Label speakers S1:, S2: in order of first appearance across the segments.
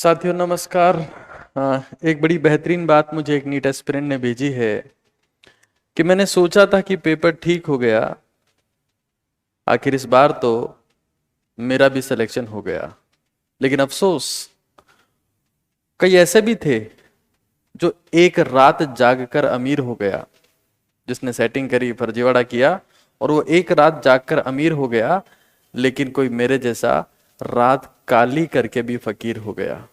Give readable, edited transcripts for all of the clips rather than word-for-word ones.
S1: साथियों नमस्कार। एक बड़ी बेहतरीन बात मुझे एक नीट एस्पिरेंट ने भेजी है कि मैंने सोचा था कि पेपर ठीक हो गया, आखिर इस बार तो मेरा भी सिलेक्शन हो गया। लेकिन अफसोस, कई ऐसे भी थे जो एक रात जागकर अमीर हो गया, जिसने सेटिंग करी, फर्जीवाड़ा किया और वो एक रात जागकर अमीर हो गया, लेकिन कोई मेरे जैसा रात काली करके भी फकीर हो गया।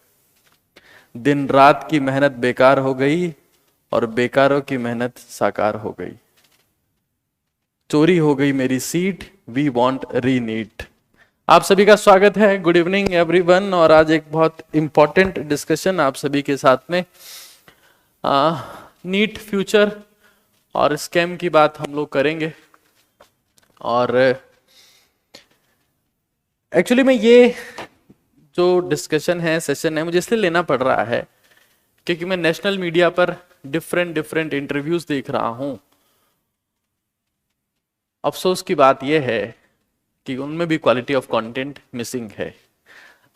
S1: दिन रात की मेहनत बेकार हो गई और बेकारों की मेहनत साकार हो गई। चोरी हो गई मेरी सीट, वी वांट रीनीट। आप सभी का स्वागत है, गुड इवनिंग एवरीवन। और आज एक बहुत इंपॉर्टेंट डिस्कशन आप सभी के साथ में नीट फ्यूचर और स्कैम की बात हम लोग करेंगे। और एक्चुअली में ये जो डिस्कशन है, सेशन है, मुझे इसलिए लेना पड़ रहा है क्योंकि मैं नेशनल मीडिया पर डिफरेंट इंटरव्यूज देख रहा हूं। अफसोस की बात यह है कि उनमें भी क्वालिटी ऑफ कंटेंट मिसिंग है।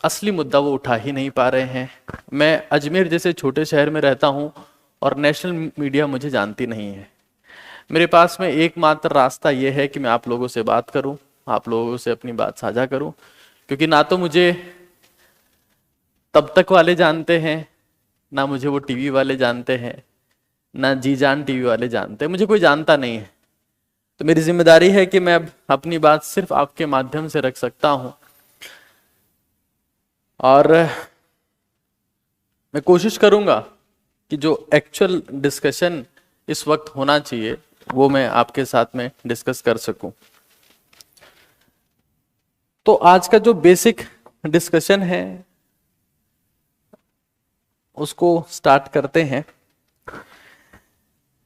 S1: असली मुद्दा वो उठा ही नहीं पा रहे हैं। मैं अजमेर जैसे छोटे शहर में रहता हूं और नेशनल मीडिया मुझे जानती नहीं है। मेरे पास में एकमात्र रास्ता यह है कि मैं आप लोगों से बात करूं, आप लोगों से अपनी बात साझा करूं, क्योंकि ना तो मुझे तब तक वाले जानते हैं, ना मुझे वो टीवी वाले जानते हैं, ना जी जान टीवी वाले जानते हैं, मुझे कोई जानता नहीं है। तो मेरी जिम्मेदारी है कि मैं अब अपनी बात सिर्फ आपके माध्यम से रख सकता हूं। और मैं कोशिश करूंगा कि जो एक्चुअल डिस्कशन इस वक्त होना चाहिए वो मैं आपके साथ में डिस्कस कर सकूं। तो आज का जो बेसिक डिस्कशन है उसको स्टार्ट करते हैं।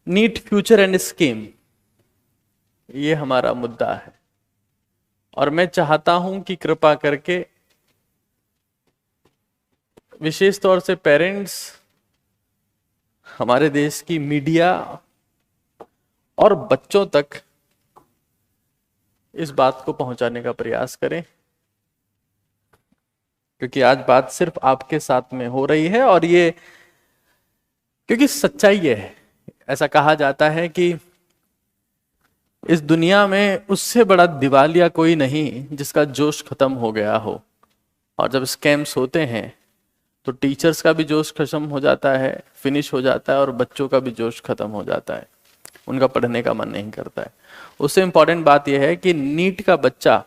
S1: नीट फ्यूचर एंड स्कीम, ये हमारा मुद्दा है। और मैं चाहता हूं कि कृपा करके विशेष तौर से पेरेंट्स, हमारे देश की मीडिया और बच्चों तक इस बात को पहुंचाने का प्रयास करें, क्योंकि आज बात सिर्फ आपके साथ में हो रही है। और ये क्योंकि सच्चाई ये है, ऐसा कहा जाता है कि इस दुनिया में उससे बड़ा दिवालिया कोई नहीं जिसका जोश खत्म हो गया हो। और जब स्कैम्स होते हैं तो टीचर्स का भी जोश खत्म हो जाता है, फिनिश हो जाता है, और बच्चों का भी जोश खत्म हो जाता है, उनका पढ़ने का मन नहीं करता है। उससे इंपॉर्टेंट बात यह है कि नीट का बच्चा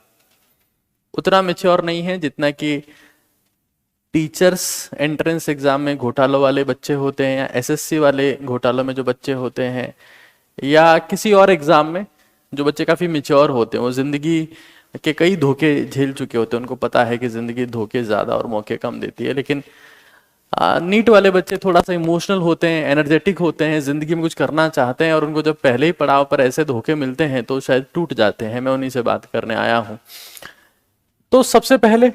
S1: उतना मैच्योर नहीं है जितना कि टीचर्स एंट्रेंस एग्जाम में घोटालों वाले बच्चे होते हैं, या एसएससी वाले घोटालों में जो बच्चे होते हैं, या किसी और एग्जाम में जो बच्चे काफी मैच्योर होते हैं। वो जिंदगी के कई धोखे झेल चुके होते हैं, उनको पता है कि जिंदगी धोखे ज्यादा और मौके कम देती है। लेकिन नीट वाले बच्चे थोड़ा सा इमोशनल होते हैं, एनर्जेटिक होते हैं, जिंदगी में कुछ करना चाहते हैं, और उनको जब पहले ही पड़ाव पर ऐसे धोखे मिलते हैं तो शायद टूट जाते हैं। मैं उन्हीं से बात करने आया हूं। तो सबसे पहले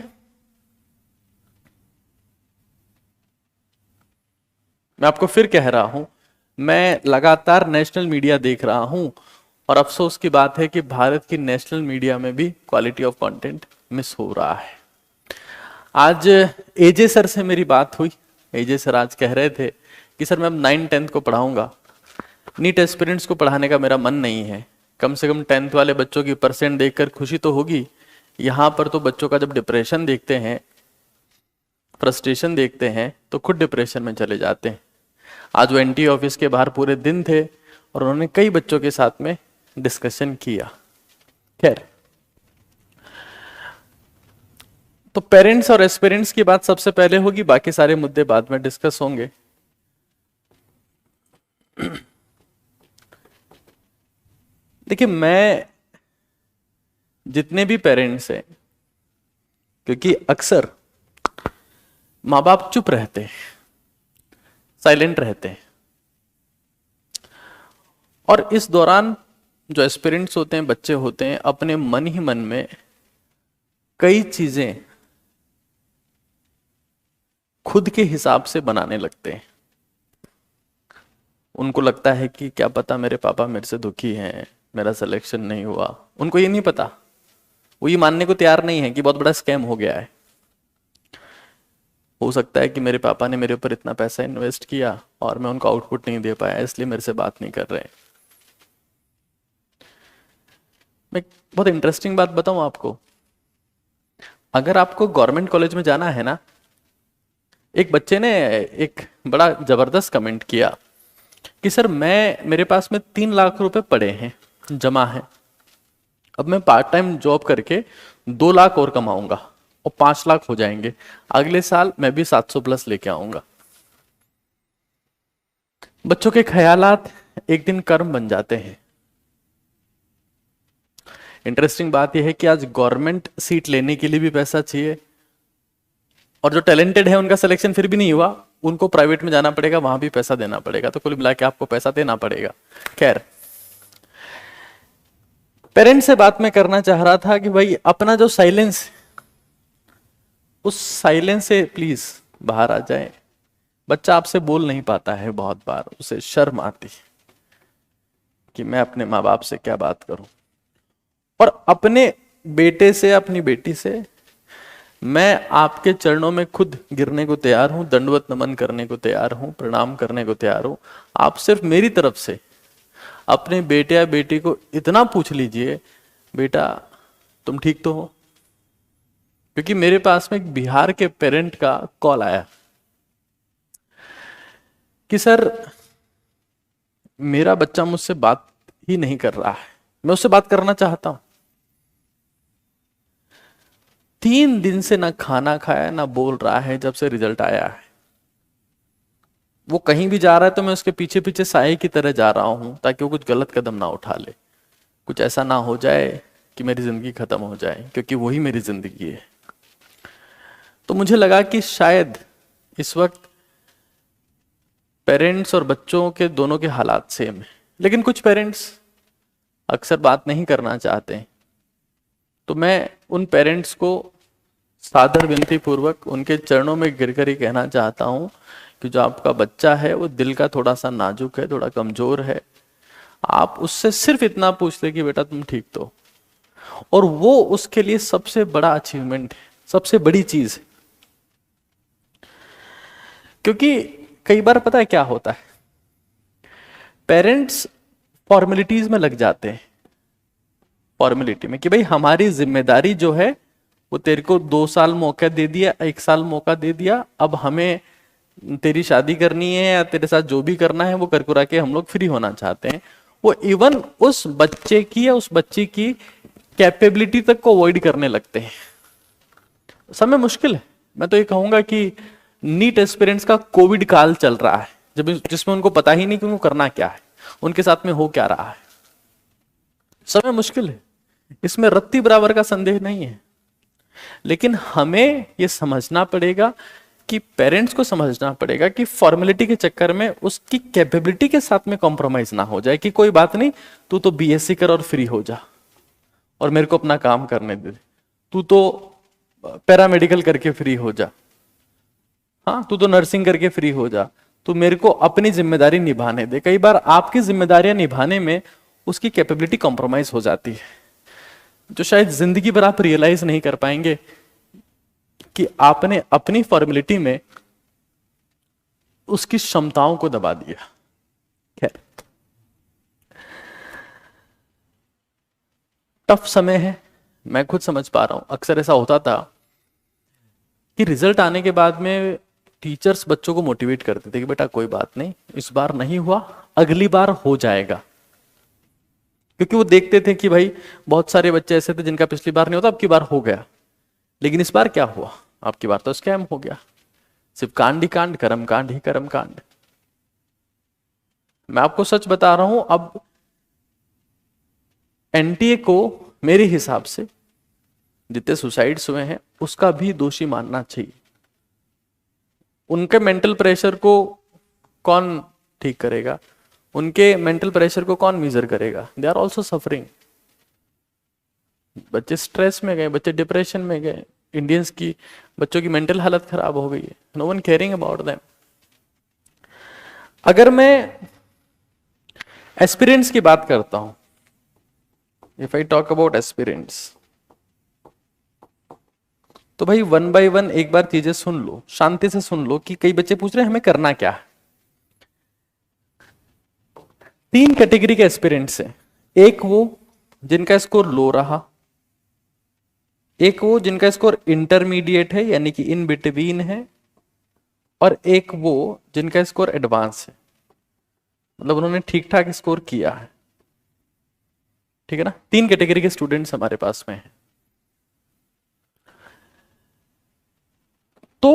S1: मैं आपको फिर कह रहा हूं, मैं लगातार नेशनल मीडिया देख रहा हूं और अफसोस की बात है कि भारत की नेशनल मीडिया में भी क्वालिटी ऑफ कंटेंट मिस हो रहा है। आज एजे सर से मेरी बात हुई। एजे सर आज कह रहे थे कि सर मैं अब 9th-10th को पढ़ाऊंगा, नीट एस्पिरेंट्स को पढ़ाने का मेरा मन नहीं है। कम से कम 10th वाले बच्चों की परसेंट देखकर खुशी तो होगी। यहाँ पर तो बच्चों का जब डिप्रेशन देखते हैं, फ्रस्ट्रेशन देखते हैं, तो खुद डिप्रेशन में चले जाते हैं। आज वो एनटी ऑफिस के बाहर पूरे दिन थे और उन्होंने कई बच्चों के साथ में डिस्कशन किया। खैर, तो पेरेंट्स और एस्पिरेंट्स की बात सबसे पहले होगी, बाकी सारे मुद्दे बाद में डिस्कस होंगे। देखिए, मैं जितने भी पेरेंट्स हैं, क्योंकि अक्सर माँ बाप चुप रहते हैं, साइलेंट रहते हैं, और इस दौरान जो एस्पिरेंट्स होते हैं, बच्चे होते हैं, अपने मन ही मन में कई चीजें खुद के हिसाब से बनाने लगते हैं। उनको लगता है कि क्या पता मेरे पापा मेरे से दुखी हैं, मेरा सिलेक्शन नहीं हुआ। उनको ये नहीं पता, वो ये मानने को तैयार नहीं है कि बहुत बड़ा स्कैम हो गया है। हो सकता है कि मेरे पापा ने मेरे ऊपर इतना पैसा इन्वेस्ट किया और मैं उनको आउटपुट नहीं दे पाया, इसलिए मेरे से बात नहीं कर रहे हैं। मैं बहुत इंटरेस्टिंग बात बताऊं आपको, अगर आपको गवर्नमेंट कॉलेज में जाना है ना, एक बच्चे ने एक बड़ा जबरदस्त कमेंट किया कि सर मेरे पास में 3 लाख रुपए पड़े हैं, जमा है, अब मैं पार्ट टाइम जॉब करके 2 लाख और कमाऊंगा और 5 लाख हो जाएंगे, अगले साल मैं भी 700 प्लस लेके आऊंगा। बच्चों के ख्यालात एक दिन कर्म बन जाते हैं। इंटरेस्टिंग बात यह है कि आज गवर्नमेंट सीट लेने के लिए भी पैसा चाहिए, और जो टैलेंटेड है उनका सिलेक्शन फिर भी नहीं हुआ, उनको प्राइवेट में जाना पड़ेगा, वहां भी पैसा देना पड़ेगा, तो कुल मिला के आपको पैसा देना पड़ेगा। खैर, पेरेंट्स से बात मैं करना चाह रहा था कि भाई अपना जो साइलेंस, उस साइलेंस से प्लीज बाहर आ जाए। बच्चा आपसे बोल नहीं पाता है, बहुत बार उसे शर्म आती है कि मैं अपने माँ बाप से क्या बात करूं, और अपने बेटे से, अपनी बेटी से मैं आपके चरणों में खुद गिरने को तैयार हूं, दंडवत नमन करने को तैयार हूं, प्रणाम करने को तैयार हूं। आप सिर्फ मेरी तरफ से अपने बेटे या बेटी को इतना पूछ लीजिए, बेटा तुम ठीक तो हो? क्योंकि मेरे पास में एक बिहार के पेरेंट का कॉल आया कि सर मेरा बच्चा मुझसे बात ही नहीं कर रहा है, मैं उससे बात करना चाहता हूं, 3 दिन से ना खाना खाया ना बोल रहा है जब से रिजल्ट आया है। वो कहीं भी जा रहा है तो मैं उसके पीछे पीछे साए की तरह जा रहा हूं, ताकि वो कुछ गलत कदम ना उठा ले, कुछ ऐसा ना हो जाए कि मेरी जिंदगी खत्म हो जाए, क्योंकि वही मेरी जिंदगी है। तो मुझे लगा कि शायद इस वक्त पेरेंट्स और बच्चों के दोनों के हालात सेम है, लेकिन कुछ पेरेंट्स अक्सर बात नहीं करना चाहते हैं। तो मैं उन पेरेंट्स को सादर विनती पूर्वक उनके चरणों में गिरकर ही कहना चाहता हूं कि जो आपका बच्चा है वो दिल का थोड़ा सा नाजुक है, थोड़ा कमजोर है, आप उससे सिर्फ इतना पूछ ले कि बेटा तुम ठीक तो, और वो उसके लिए सबसे बड़ा अचीवमेंट है, सबसे बड़ी चीज है। क्योंकि कई बार पता है क्या होता है, पेरेंट्स फॉर्मेलिटीज में लग जाते हैं, फॉर्मेलिटी में कि भाई हमारी जिम्मेदारी जो है वो तेरे को 2 साल मौका दे दिया, 1 साल मौका दे दिया, अब हमें तेरी शादी करनी है या तेरे साथ जो भी करना है वो कर कुरा के हम लोग फ्री होना चाहते हैं। वो इवन उस बच्चे की या उस बच्ची की कैपेबिलिटी तक को अवॉइड करने लगते हैं। समय मुश्किल है, मैं तो ये कहूंगा कि नीट एस्पिरेंट्स का कोविड काल चल रहा है, जब जिसमें उनको पता ही नहीं कि उनको करना क्या है, उनके साथ में हो क्या रहा है। समय मुश्किल है, इसमें रत्ती बराबर का संदेह नहीं है, लेकिन हमें यह समझना पड़ेगा कि पेरेंट्स को समझना पड़ेगा कि फॉर्मेलिटी के चक्कर में उसकी कैपेबिलिटी के साथ में कॉम्प्रोमाइज ना हो जाए कि कोई बात नहीं, तू तो बीएससी कर और फ्री हो जा और मेरे को अपना काम करने दे, तू तो पैरामेडिकल करके फ्री हो जा, हाँ तू तो नर्सिंग करके फ्री हो जा, तू मेरे को अपनी जिम्मेदारी निभाने दे। कई बार आपकी जिम्मेदारियां निभाने में उसकी कैपेबिलिटी कॉम्प्रोमाइज हो जाती है, जो शायद जिंदगी भर आप रियलाइज नहीं कर पाएंगे कि आपने अपनी फॉर्मेलिटी में उसकी क्षमताओं को दबा दिया। खैर, टफ समय है, मैं खुद समझ पा रहा हूं। अक्सर ऐसा होता था कि रिजल्ट आने के बाद में टीचर्स बच्चों को मोटिवेट करते थे कि बेटा कोई बात नहीं, इस बार नहीं हुआ अगली बार हो जाएगा, क्योंकि वो देखते थे कि भाई बहुत सारे बच्चे ऐसे थे जिनका पिछली बार नहीं होता, अब की बार हो गया। लेकिन इस बार क्या हुआ, आपकी बार तो स्कैम हो गया, सिर्फ कांड ही कांड, कर्म कांड ही कर्म कांड। मैं आपको सच बता रहा हूं, अब एनटीए को मेरे हिसाब से जितने सुसाइड्स हुए हैं उसका भी दोषी मानना चाहिए। उनके मेंटल प्रेशर को कौन ठीक करेगा, उनके मेंटल प्रेशर को कौन मेजर करेगा? They are also suffering. बच्चे स्ट्रेस में गए, बच्चे डिप्रेशन में गए, इंडियंस की बच्चों की मेंटल हालत खराब हो गई है। No one caring about them. अगर मैं एस्पिरेंट्स की बात करता हूं, if I talk about aspirants, तो भाई वन बाय वन एक बार चीजें सुन लो, शांति से सुन लो कि कई बच्चे पूछ रहे हैं हमें करना क्या है। 3 कैटेगरी के एस्पिरेंट्स हैं। एक वो जिनका स्कोर लो रहा, एक वो जिनका स्कोर इंटरमीडिएट है यानी कि इन बिटवीन है, और एक वो जिनका स्कोर एडवांस है, मतलब उन्होंने ठीक ठाक स्कोर किया है। ठीक है ना, 3 कैटेगरी के स्टूडेंट्स हमारे पास में हैं। तो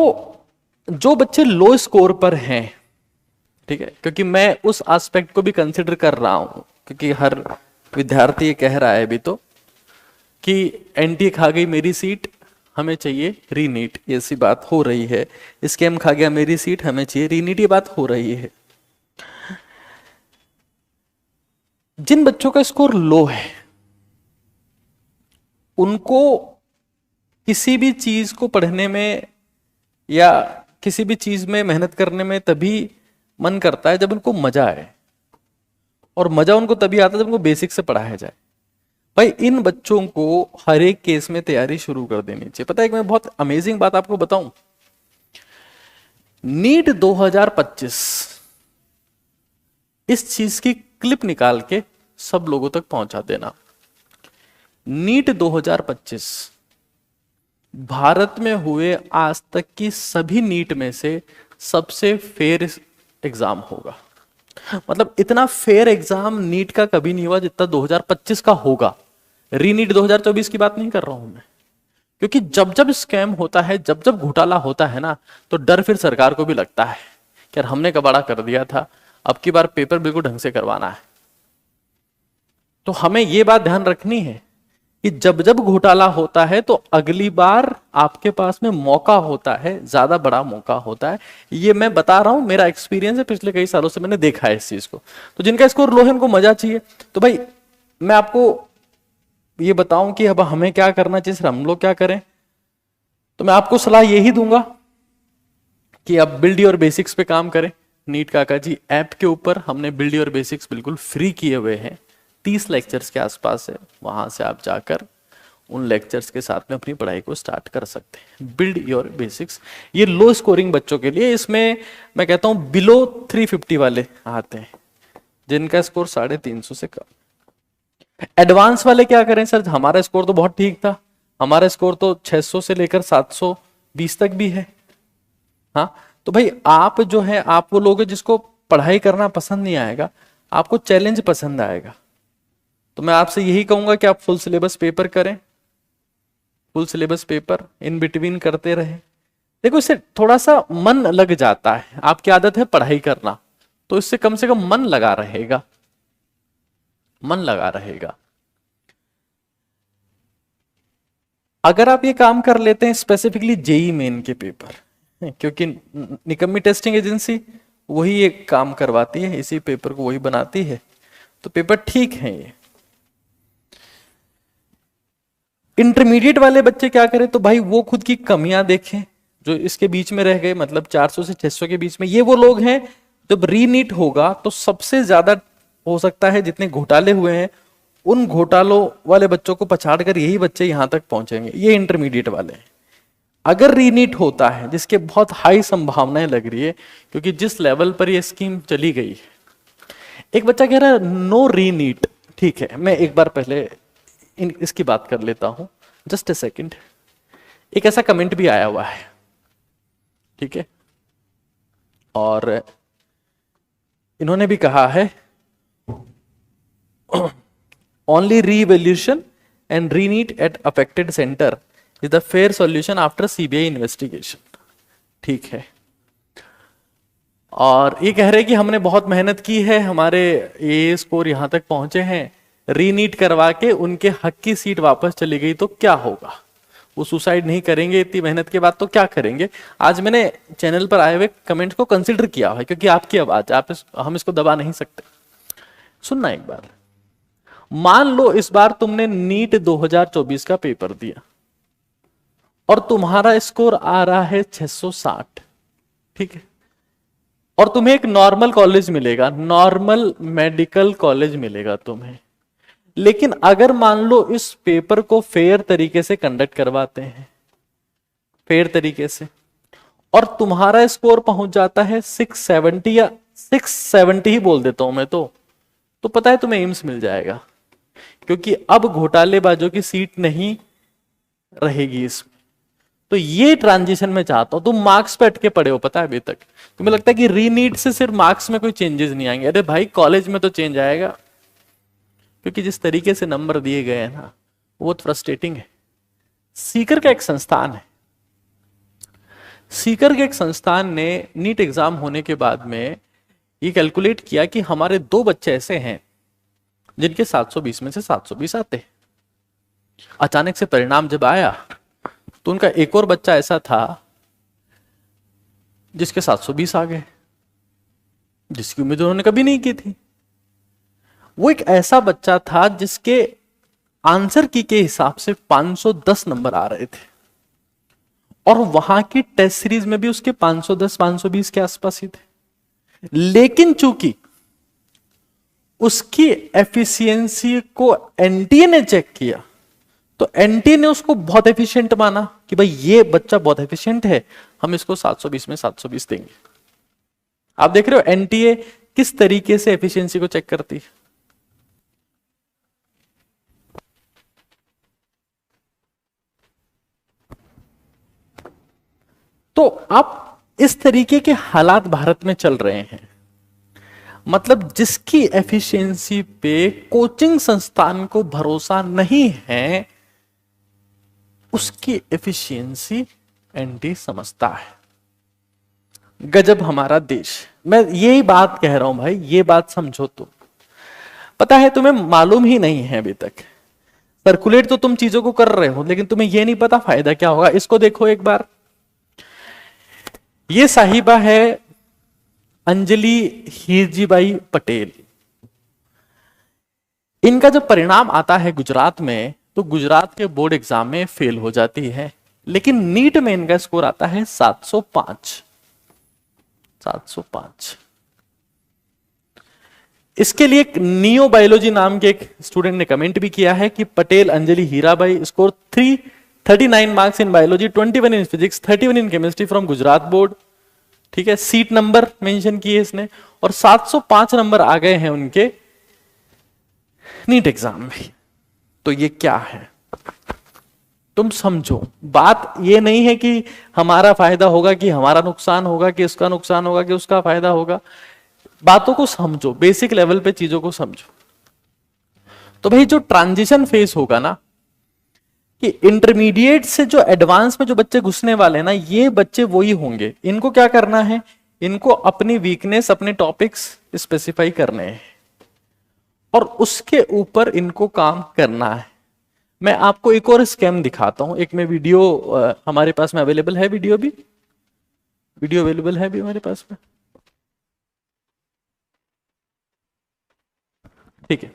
S1: जो बच्चे लो स्कोर पर हैं, ठीक है, क्योंकि मैं उस एस्पेक्ट को भी कंसिडर कर रहा हूं, क्योंकि हर विद्यार्थी ये कह रहा है अभी तो कि एनटीए खा गई मेरी सीट, हमें चाहिए रीनीट, ये सी बात हो रही है। स्कैम खा गया मेरी सीट, हमें चाहिए रीनीट, ये बात हो रही है। जिन बच्चों का स्कोर लो है उनको किसी भी चीज को पढ़ने में या किसी भी चीज में मेहनत करने में तभी मन करता है जब उनको मजा आए, और मजा उनको तभी आता है जब उनको बेसिक से पढ़ाया जाए। भाई इन बच्चों को हर एक केस में तैयारी शुरू कर देनी चाहिए। पता है कि मैं बहुत अमेजिंग बात आपको बताऊं, नीट 2025 इस चीज की क्लिप निकाल के सब लोगों तक पहुंचा देना। नीट 2025 भारत में हुए आज तक की सभी नीट में से सबसे फेयर एग्जाम होगा। मतलब इतना फेयर एग्जाम नीट का कभी नहीं हुआ जितना 2025 का होगा। रीनीट 2024 की बात नहीं कर रहा हूं मैं, क्योंकि जब जब स्कैम होता है, जब जब घोटाला होता है ना, तो डर फिर सरकार को भी लगता है कि यार हमने कबाड़ा कर दिया था, अब की बार पेपर बिल्कुल ढंग से करवाना है। तो हमें यह बात ध्यान रखनी है कि जब जब घोटाला होता है तो अगली बार आपके पास में मौका होता है, ज्यादा बड़ा मौका होता है। ये मैं बता रहा हूं, मेरा एक्सपीरियंस है, पिछले कई सालों से मैंने देखा है इस चीज को। तो जिनका स्कोर लो है उनको मजा चाहिए। तो भाई मैं आपको ये बताऊं कि अब हमें क्या करना चाहिए, हम लोग क्या करें, तो मैं आपको सलाह यही दूंगा कि आप बिल्ड योर बेसिक्स पे काम करें। नीट काका जी ऐप के ऊपर हमने बिल्ड योर बेसिक्स बिल्कुल फ्री किए हुए हैं, 30 लेक्चर्स के आसपास है, वहां से आप जाकर उन लेक्चर्स के साथ में अपनी पढ़ाई को स्टार्ट कर सकते हैं। बिल्ड योर बेसिक्स, ये लो स्कोरिंग बच्चों के लिए, इसमें मैं कहता हूं बिलो 350 वाले आते हैं जिनका स्कोर 350 से कम। एडवांस वाले क्या करें सर, हमारा स्कोर तो बहुत ठीक था, हमारा स्कोर तो 600 से लेकर 720 तक भी है। हाँ, तो भाई आप जो है, आप वो लोग जिसको पढ़ाई करना पसंद नहीं आएगा, आपको चैलेंज पसंद आएगा, तो मैं आपसे यही कहूंगा कि आप फुल सिलेबस पेपर करें, full syllabus paper in between करते रहे। देखो इससे थोड़ा सा मन लग जाता है, आपकी आदत है पढ़ाई करना, तो इससे कम से कम मन लगा रहेगा, मन लगा रहेगा। अगर आप ये काम कर लेते हैं स्पेसिफिकली जेई मेन के पेपर, क्योंकि निकम्मी टेस्टिंग एजेंसी वही ये काम करवाती है, इसी पेपर को वही बनाती है, तो पेपर ठीक है ये। इंटरमीडिएट वाले बच्चे क्या करें, तो भाई वो खुद की कमियां देखें जो इसके बीच में रह गए, मतलब 400 से 600 के बीच में। ये वो लोग हैं जब रीनीट होगा तो सबसे ज्यादा हो सकता है जितने घोटाले हुए हैं उन घोटालों वाले बच्चों को पछाड़ कर यही बच्चे यहां तक पहुंचेंगे, ये इंटरमीडिएट वाले हैं। अगर रीनीट होता है, जिसके बहुत हाई संभावनाएं लग रही है क्योंकि जिस लेवल पर ये स्कीम चली गई है, एक बच्चा कह रहा है नो रीनीट, ठीक है, मैं एक बार पहले इसकी बात कर लेता हूं, जस्ट ए सेकंड। एक ऐसा कमेंट भी आया हुआ है, ठीक है, और इन्होंने भी कहा है only revaluation and reNEET at affected centre is the fair solution after CBI investigation, ठीक है। और ये कह रहे हैं कि हमने बहुत मेहनत की है, हमारे ये स्कोर यहां तक पहुंचे हैं, रीनीट करवा के उनके हक की सीट वापस चली गई तो क्या होगा, वो सुसाइड नहीं करेंगे इतनी मेहनत के बाद तो क्या करेंगे। आज मैंने चैनल पर आए हुए कमेंट को कंसिडर किया है क्योंकि आपकी आवाज, हम इसको दबा नहीं सकते। सुनना एक बार, मान लो इस बार तुमने नीट 2024 का पेपर दिया और तुम्हारा स्कोर आ रहा है 660, ठीक है, और तुम्हें एक नॉर्मल कॉलेज मिलेगा, नॉर्मल मेडिकल कॉलेज मिलेगा तुम्हें। लेकिन अगर मान लो इस पेपर को फेयर तरीके से कंडक्ट करवाते हैं, फेयर तरीके से, और तुम्हारा स्कोर पहुंच जाता है 670 या 670 ही बोल देता हूं मैं तो पता है तुम्हें एम्स मिल जाएगा, क्योंकि अब घोटालेबाजों की सीट नहीं रहेगी इसमें। तो ये ट्रांजिशन मैं चाहता हूं। तुम मार्क्स पे अटके पड़े हो, पता है अभी तक तुम्हें लगता है कि रीनीट से सिर्फ मार्क्स में कोई चेंजेस नहीं आएंगे। अरे भाई कॉलेज में तो चेंज आएगा, क्योंकि जिस तरीके से नंबर दिए गए हैं ना वो बहुत फ्रस्ट्रेटिंग है। सीकर का एक संस्थान है, सीकर के एक संस्थान ने नीट एग्जाम होने के बाद में ये कैलकुलेट किया कि हमारे 2 बच्चे ऐसे हैं जिनके 720 में से 720 आते हैं। अचानक से परिणाम जब आया तो उनका एक और बच्चा ऐसा था जिसके 720 आ गए, जिसकी उम्मीद उन्होंने कभी नहीं की थी। वो एक ऐसा बच्चा था जिसके आंसर की के हिसाब से 510 नंबर आ रहे थे, और वहां की टेस्ट सीरीज में भी उसके 510 520 के आसपास ही थे। लेकिन चूंकि उसकी एफिशिएंसी को एनटीए ने चेक किया तो एनटीए ने उसको बहुत एफिशिएंट माना कि भाई ये बच्चा बहुत एफिशिएंट है, हम इसको 720 में 720 देंगे। आप देख रहे हो एनटीए किस तरीके से एफिशिएंसी को चेक करती है। तो अब इस तरीके के हालात भारत में चल रहे हैं, मतलब जिसकी एफिशिएंसी पे कोचिंग संस्थान को भरोसा नहीं है उसकी एफिशिएंसी एनटी समझता है। गजब हमारा देश। मैं यही बात कह रहा हूं भाई, ये बात समझो। तुम पता है तुम्हें मालूम ही नहीं है अभी तक, सर्कुलेट तो तुम चीजों को कर रहे हो लेकिन तुम्हें यह नहीं पता फायदा क्या होगा। इसको देखो एक बार, ये साहिबा है अंजलि हीरजीबाई पटेल। इनका जब परिणाम आता है गुजरात में तो गुजरात के बोर्ड एग्जाम में फेल हो जाती है, लेकिन नीट में इनका स्कोर आता है 705। इसके लिए एक नियो बायोलॉजी नाम के एक स्टूडेंट ने कमेंट भी किया है कि Patel Anjali Hirabai score 339 marks in biology, 21 in physics, 31 in chemistry from Gujarat board. ठीक है, सीट नंबर मेंशन किए इसने, और 705 नंबर आ गए हैं उनके नीट एग्जाम में। तो ये क्या है तुम समझो। बात ये नहीं है कि हमारा फायदा होगा कि हमारा नुकसान होगा, कि उसका नुकसान होगा कि उसका फायदा होगा। बातों को समझो, बेसिक लेवल पे चीजों को समझो। तो भाई जो ट्रांजिशन फेस होगा ना, कि इंटरमीडिएट से जो एडवांस में जो बच्चे घुसने वाले हैं ना, ये बच्चे वही होंगे। इनको क्या करना है, इनको अपनी वीकनेस, अपने टॉपिक्स स्पेसिफाई करने हैं और उसके ऊपर इनको काम करना है। मैं आपको एक और स्कैम दिखाता हूं। एक में वीडियो हमारे पास में अवेलेबल है, वीडियो अवेलेबल है भी हमारे पास में। ठीक है,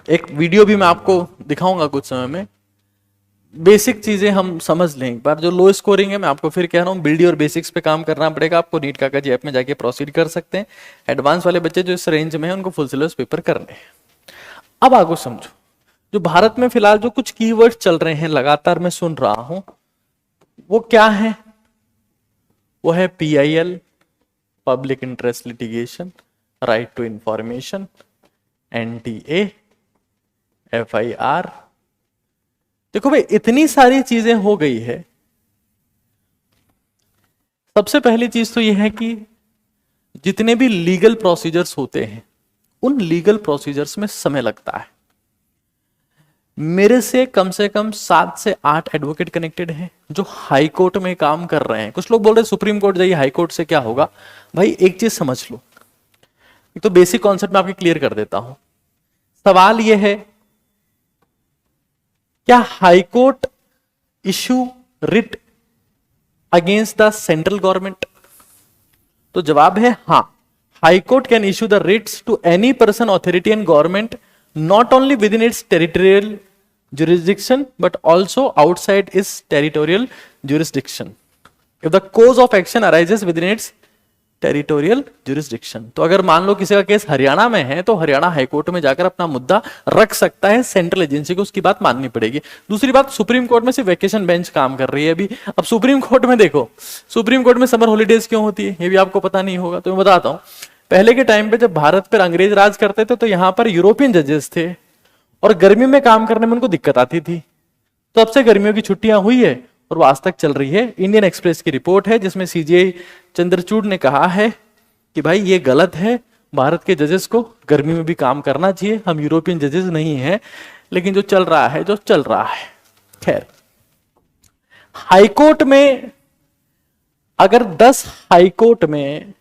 S1: एक वीडियो भी मैं आपको दिखाऊंगा कुछ समय में। बेसिक चीजें हम समझ लें एक बार। जो लो स्कोरिंग है, मैं आपको फिर कह रहा हूं, बिल्डी और बेसिक्स पे काम करना पड़ेगा आपको। नीट काकाजी ऐप में जाके प्रोसीड कर सकते हैं। एडवांस वाले बच्चे जो इस रेंज में हैं उनको फुल सिलेबस पेपर करने हैं। अब आगे समझो, जो भारत में फिलहाल जो कुछ कीवर्ड चल रहे हैं लगातार मैं सुन रहा हूं, वो क्या है? वो है PIL, public interest litigation, right to information, NTA, FIR। देखो भाई, इतनी सारी चीजें हो गई है। सबसे पहली चीज तो यह है कि जितने भी लीगल प्रोसीजर्स होते हैं उन लीगल प्रोसीजर्स में समय लगता है। मेरे से कम 7 से 8 एडवोकेट कनेक्टेड हैं जो हाई कोर्ट में काम कर रहे हैं। कुछ लोग बोल रहे हैं सुप्रीम कोर्ट जाइए, हाई कोर्ट से क्या होगा। भाई एक चीज समझ लो, एक तो बेसिक कॉन्सेप्ट में आपके क्लियर कर देता हूं। सवाल यह है, क्या high court issue writ against the central government? तो जवाब है हाँ। High court can issue the writs to any person, authority and government not only within its territorial jurisdiction but also outside its territorial jurisdiction if the cause of action arises within its territorial jurisdiction. तो अगर मान लो किसी का case Haryana में है तो Haryana high court में जाकर अपना मुद्दा रख सकता है, सेंट्रल एजेंसी को उसकी बात माननी पड़ेगी। दूसरी बात, सुप्रीम कोर्ट में सिर्फ वेकेशन बेंच काम कर रही है अभी। अब सुप्रीम कोर्ट में देखो, सुप्रीम कोर्ट में समर हॉलीडेज क्यों होती है ये भी आपको पता नहीं होगा, तो मैं बताता हूं। पहले के टाइम पे जब भारत पर अंग्रेज राज करते थे तो यहाँ पर यूरोपियन जजेस थे और गर्मी में काम करने में उनको दिक्कत आती थी। तो अब से गर्मियों की छुट्टियां हुई है और वो आज तक चल रही है। इंडियन एक्सप्रेस की रिपोर्ट है जिसमें सीजीआई चंद्रचूड़ ने कहा है कि भाई ये गलत है, भारत के जजेस को गर्मी में भी काम करना चाहिए, हम यूरोपियन जजेस नहीं हैं। लेकिन जो चल रहा है, जो चल रहा है, खैर। हाईकोर्ट में अगर 10 हाईकोर्ट में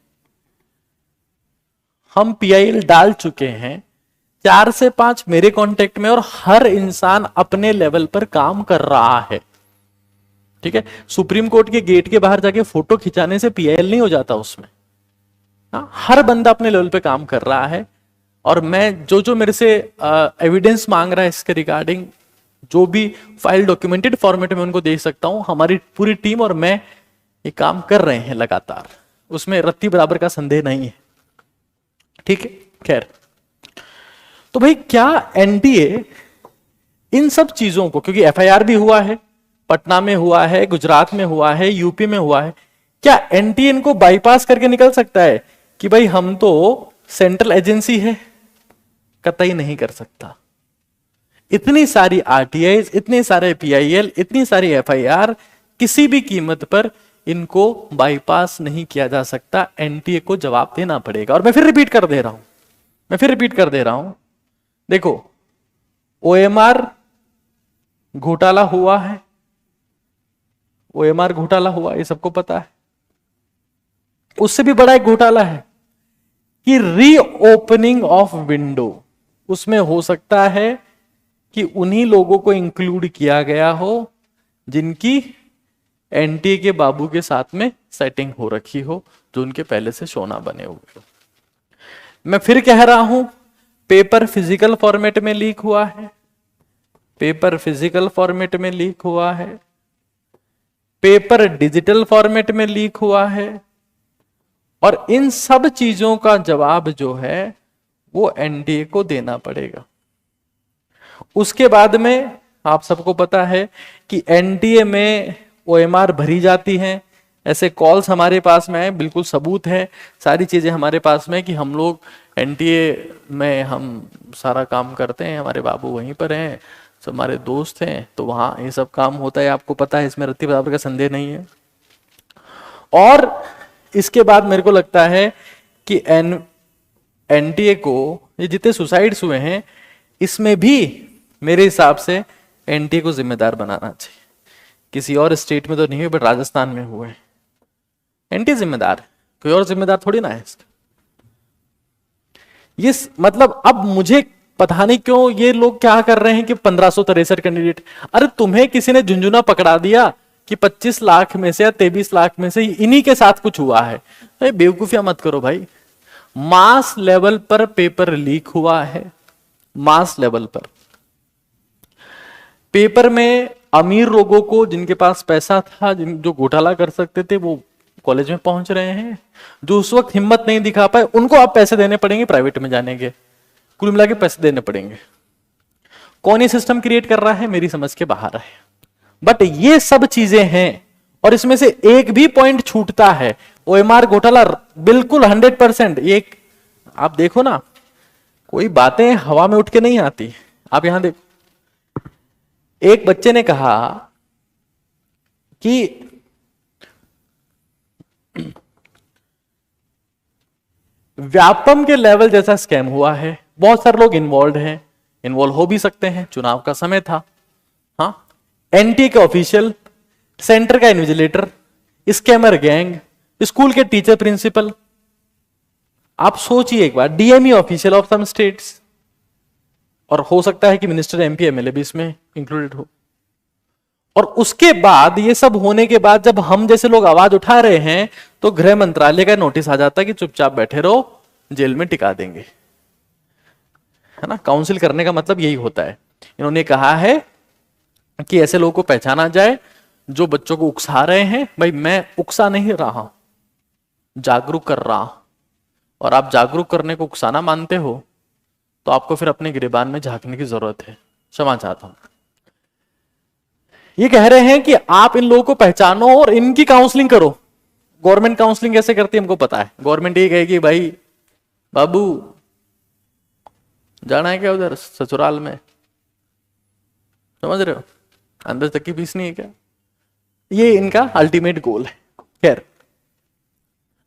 S1: हम पीआईएल डाल चुके हैं, 4 से 5 मेरे कांटेक्ट में, और हर इंसान अपने लेवल पर काम कर रहा है, ठीक है। सुप्रीम कोर्ट के गेट के बाहर जाके फोटो खिंचाने से पीआईएल नहीं हो जाता उसमें। हर बंदा अपने लेवल पे काम कर रहा है। और मैं जो मेरे से एविडेंस मांग रहा है इसके रिगार्डिंग, जो भी फाइल डॉक्यूमेंटेड फॉर्मेट में उनको दे सकता हूं, हमारी पूरी टीम और मैं ये काम कर रहे हैं लगातार, उसमें रत्ती बराबर का संदेह नहीं है, ठीक है। खैर, तो भाई क्या एनटीए इन सब चीजों को, क्योंकि एफआईआर भी हुआ है, पटना में हुआ है, गुजरात में हुआ है, यूपी में हुआ है, क्या एनटीए इनको बाईपास करके निकल सकता है कि भाई हम तो सेंट्रल एजेंसी है? कतई नहीं कर सकता। इतनी सारी आरटीआई, इतने सारे पीआईएल, इतनी सारी एफआईआर, किसी भी कीमत पर इनको बाईपास नहीं किया जा सकता। एनटीए को जवाब देना पड़ेगा। और मैं फिर रिपीट कर दे रहा हूं, देखो ओएमआर घोटाला हुआ है, ओएमआर घोटाला हुआ, ये सबको पता है। उससे भी बड़ा एक घोटाला है कि रीओपनिंग ऑफ विंडो, उसमें हो सकता है कि उन्हीं लोगों को इंक्लूड किया गया हो जिनकी एनटीए के बाबू के साथ में सेटिंग हो रखी हो, जो उनके पहले से सोना बने हुए हो। मैं फिर कह रहा हूं, पेपर फिजिकल फॉर्मेट में लीक हुआ है, पेपर फिजिकल फॉर्मेट में लीक हुआ है, पेपर डिजिटल फॉर्मेट में लीक हुआ है, और इन सब चीजों का जवाब जो है वो एनटीए को देना पड़ेगा। उसके बाद में आप सबको पता है कि एनटीए में ओएमआर भरी जाती हैं, ऐसे कॉल्स हमारे पास में है, बिल्कुल सबूत है, सारी चीजें हमारे पास में कि हम लोग एनटीए में हम सारा काम करते हैं, हमारे बाबू वहीं पर हैं, सब हमारे दोस्त हैं, तो वहां ये सब काम होता है, आपको पता है, इसमें रत्ती बराबर का संदेह नहीं है। और इसके बाद मेरे को लगता है कि एनटीए को ये जितने सुसाइड्स हुए हैं, इसमें भी मेरे हिसाब से एनटीए को जिम्मेदार बनाना चाहिए। किसी और स्टेट में तो नहीं हुए, बट राजस्थान में हुए, एनटीए जिम्मेदार, कोई और जिम्मेदार थोड़ी ना है इसका। ये मतलब अब मुझे पता नहीं क्यों ये लोग क्या कर रहे हैं कि 1563 कैंडिडेट, अरे तुम्हें किसी ने झुंझुना पकड़ा दिया कि 25 लाख में से या 23 लाख में से इन्हीं के साथ कुछ हुआ है, तो बेवकूफियां मत करो भाई। मास लेवल पर पेपर लीक हुआ है, मास लेवल पर। पेपर में अमीर लोगों को, जिनके पास पैसा था, जो घोटाला कर सकते थे, वो कॉलेज में पहुंच रहे हैं। जो उस वक्त हिम्मत नहीं दिखा पाए, उनको आप पैसे देने पड़ेंगे प्राइवेट में जाने के, कुल मिला के पैसे देने पड़ेंगे। कौन ये सिस्टम क्रिएट कर रहा है, मेरी समझ के बाहर है। बट ये सब चीजें हैं, और इसमें से एक भी पॉइंट छूटता है, ओएमआर घोटाला बिल्कुल 100%। ये आप देखो ना, कोई बातें हवा में उठ के नहीं आती। आप यहां देखो, एक बच्चे ने कहा कि व्यापम के लेवल जैसा स्कैम हुआ है, बहुत सारे लोग इन्वॉल्व हैं, इन्वॉल्व हो भी सकते हैं, चुनाव का समय था। हाँ, एनटीए के ऑफिशियल, सेंटर का इन्विजिलेटर, स्कैमर गैंग, स्कूल के टीचर प्रिंसिपल, आप सोचिए एक बार, DME official of some states, और हो सकता है कि मिनिस्टर, एमपी, एमएलए भी इसमें इंक्लूडेड हो। और उसके बाद, ये सब होने के बाद, जब हम जैसे लोग आवाज उठा रहे हैं, तो गृह मंत्रालय का नोटिस आ जाता है कि चुपचाप बैठे रहो, जेल में टिका देंगे, है ना। काउंसिल करने का मतलब यही होता है। इन्होंने कहा है कि ऐसे लोगों को पहचाना जाए जो बच्चों को उकसा रहे हैं। भाई मैं उकसा नहीं रहा हूं, जागरूक कर रहा हूं और आप जागरूक करने को उकसाना मानते हो, तो आपको फिर अपने गिरेबान में झांकने की जरूरत है। क्षमा चाहता हूं। ये कह रहे हैं कि आप इन लोगों को पहचानो और इनकी काउंसलिंग करो। गवर्नमेंट काउंसलिंग कैसे करती है हमको पता है। गवर्नमेंट ये कहेगी भाई बाबू जाना है क्या उधर ससुराल में, समझ रहे हो, अंदर तक की फीस नहीं है क्या। ये इनका अल्टीमेट गोल है। खैर,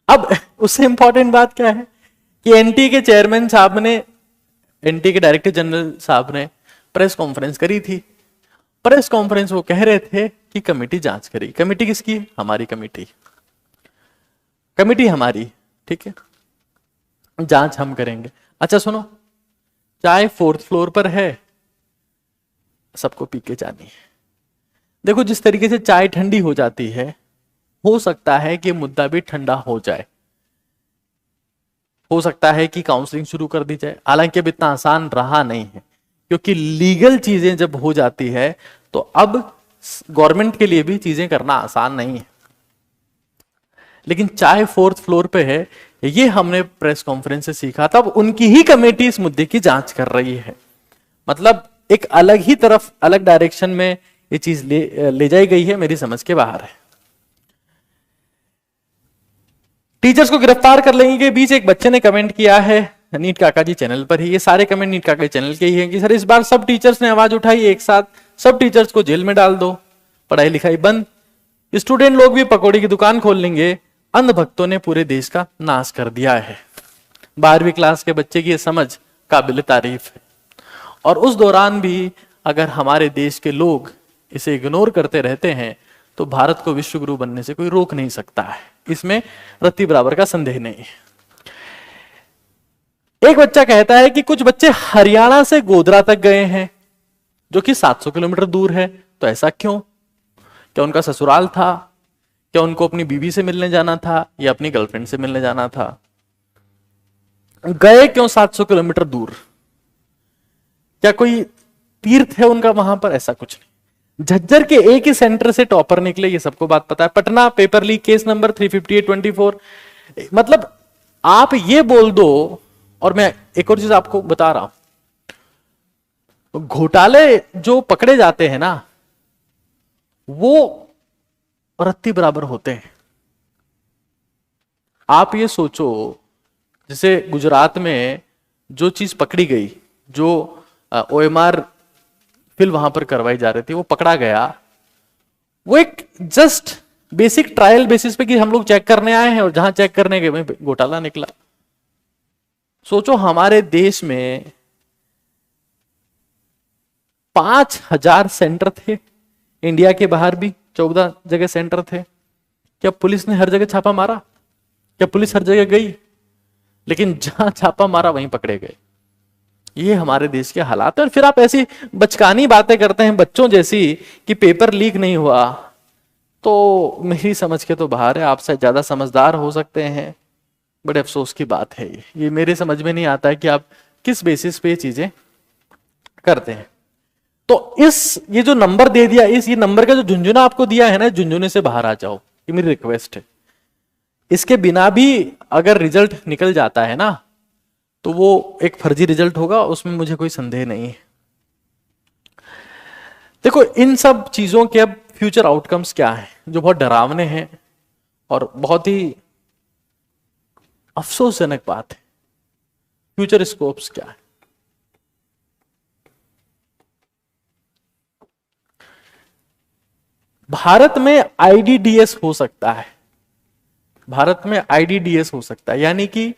S1: अब उससे इंपॉर्टेंट बात क्या है कि एनटी के चेयरमैन साहब ने, एनटी के डायरेक्टर जनरल साहब ने प्रेस कॉन्फ्रेंस करी थी। प्रेस कॉन्फ्रेंस वो कह रहे थे कि कमेटी जांच करेगी। कमेटी किसकी? हमारी कमेटी, कमेटी हमारी, ठीक है, जांच हम करेंगे। अच्छा सुनो, चाय 4th फ्लोर पर है, सबको पी के जानी है। देखो जिस तरीके से चाय ठंडी हो जाती है, हो सकता है कि मुद्दा भी ठंडा हो जाए, हो सकता है कि काउंसलिंग शुरू कर दी जाए। हालांकि अब इतना आसान रहा नहीं है, क्योंकि लीगल चीजें जब हो जाती है तो अब गवर्नमेंट के लिए भी चीजें करना आसान नहीं है। लेकिन चाहे 4th फ्लोर पे है, ये हमने प्रेस कॉन्फ्रेंस से सीखा। तब उनकी ही कमेटी इस मुद्दे की जांच कर रही है। मतलब एक अलग ही तरफ, अलग डायरेक्शन में ये चीज ले जाई गई है, मेरी समझ के बाहर है। टीचर्स को गिरफ्तार कर लेंगे के बीच एक बच्चे ने कमेंट किया है नीट काका जी चैनल पर ही, ये सारे कमेंट नीट काका जी चैनल के ही हैं, कि सर इस बार सब टीचर्स ने आवाज उठाई एक साथ, सब टीचर्स को जेल में डाल दो, पढ़ाई लिखाई बंद, स्टूडेंट लोग भी पकौड़ी की दुकान खोल लेंगे। अंधभक्तों ने पूरे देश का नाश कर दिया है। 12वीं क्लास के बच्चे की यह समझ काबिल तारीफ है। और उस दौरान भी अगर हमारे देश के लोग इसे इग्नोर करते रहते हैं तो भारत को विश्व गुरु बनने से कोई रोक नहीं सकता है, इसमें रत्ती बराबर का संदेह नहीं है। एक बच्चा कहता है कि कुछ बच्चे हरियाणा से गोधरा तक गए हैं, जो कि 700 किलोमीटर दूर है, तो ऐसा क्यों? क्या उनका ससुराल था? क्या उनको अपनी बीवी से मिलने जाना था या अपनी गर्लफ्रेंड से मिलने जाना था? गए क्यों 700 किलोमीटर दूर? क्या कोई तीर्थ है उनका वहां पर? ऐसा कुछ नहीं। झज्जर के एक ही सेंटर से टॉपर निकले, ये सबको बात पता है। Patna paper leak case number 358/24। मतलब आप ये बोल दो, और मैं एक और चीज आपको बता रहा हूं, घोटाले जो पकड़े जाते हैं ना, वो रत्ती बराबर होते हैं। आप ये सोचो, जैसे गुजरात में जो चीज पकड़ी गई, जो OMR फिल वहां पर करवाई जा रही थी, वो पकड़ा गया, वो एक जस्ट बेसिक ट्रायल बेसिस पे कि हम लोग चेक करने आए हैं, और जहां चेक करने गए वहीं घोटाला निकला। सोचो हमारे देश में 5000 सेंटर थे, इंडिया के बाहर भी 14 जगह सेंटर थे। क्या पुलिस ने हर जगह छापा मारा? क्या पुलिस हर जगह गई? लेकिन जहां छापा मारा वहीं पकड़े गए। ये हमारे देश के हालात है। और फिर आप ऐसी बचकानी बातें करते हैं बच्चों जैसी कि पेपर लीक नहीं हुआ, तो मेरी समझ के तो बाहर है। आपसे ज्यादा समझदार हो सकते हैं, बड़े अफसोस की बात है। ये मेरे समझ में नहीं आता है कि आप किस बेसिस पे ये चीजें करते हैं। तो ये जो नंबर दे दिया, ये नंबर का जो झुंझुना आपको दिया है ना, झुंझुने से बाहर आ जाओ, ये मेरी रिक्वेस्ट है। इसके बिना भी अगर रिजल्ट निकल जाता है ना, तो वो एक फर्जी रिजल्ट होगा, उसमें मुझे कोई संदेह नहीं है। देखो इन सब चीजों के अब फ्यूचर आउटकम्स क्या हैं, जो बहुत डरावने हैं और बहुत ही अफसोसजनक बात है। फ्यूचर स्कोप्स क्या है? भारत में आईडीडीएस हो सकता है, भारत में आईडीडीएस हो सकता है, यानी कि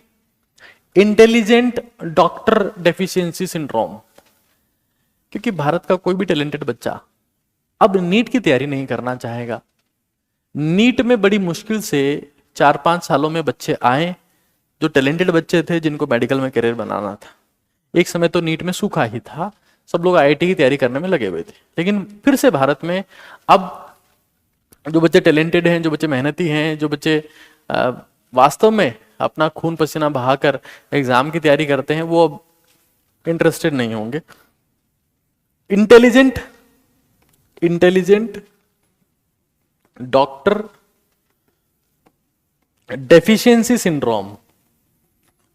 S1: इंटेलिजेंट डॉक्टर डेफिशिएंसी सिंड्रोम। क्योंकि भारत का कोई भी टैलेंटेड बच्चा अब नीट की तैयारी नहीं करना चाहेगा। नीट में बड़ी मुश्किल से 4-5 सालों में बच्चे आए जो टैलेंटेड बच्चे थे, जिनको मेडिकल में करियर बनाना था। एक समय तो नीट में सूखा ही था, सब लोग आईआईटी की तैयारी करने में लगे हुए थे। लेकिन फिर से भारत में अब जो बच्चे टैलेंटेड हैं, जो बच्चे मेहनती हैं, जो बच्चे वास्तव में अपना खून पसीना बहाकर एग्जाम की तैयारी करते हैं, वो अब इंटरेस्टेड नहीं होंगे। इंटेलिजेंट डॉक्टर डेफिशिएंसी सिंड्रोम,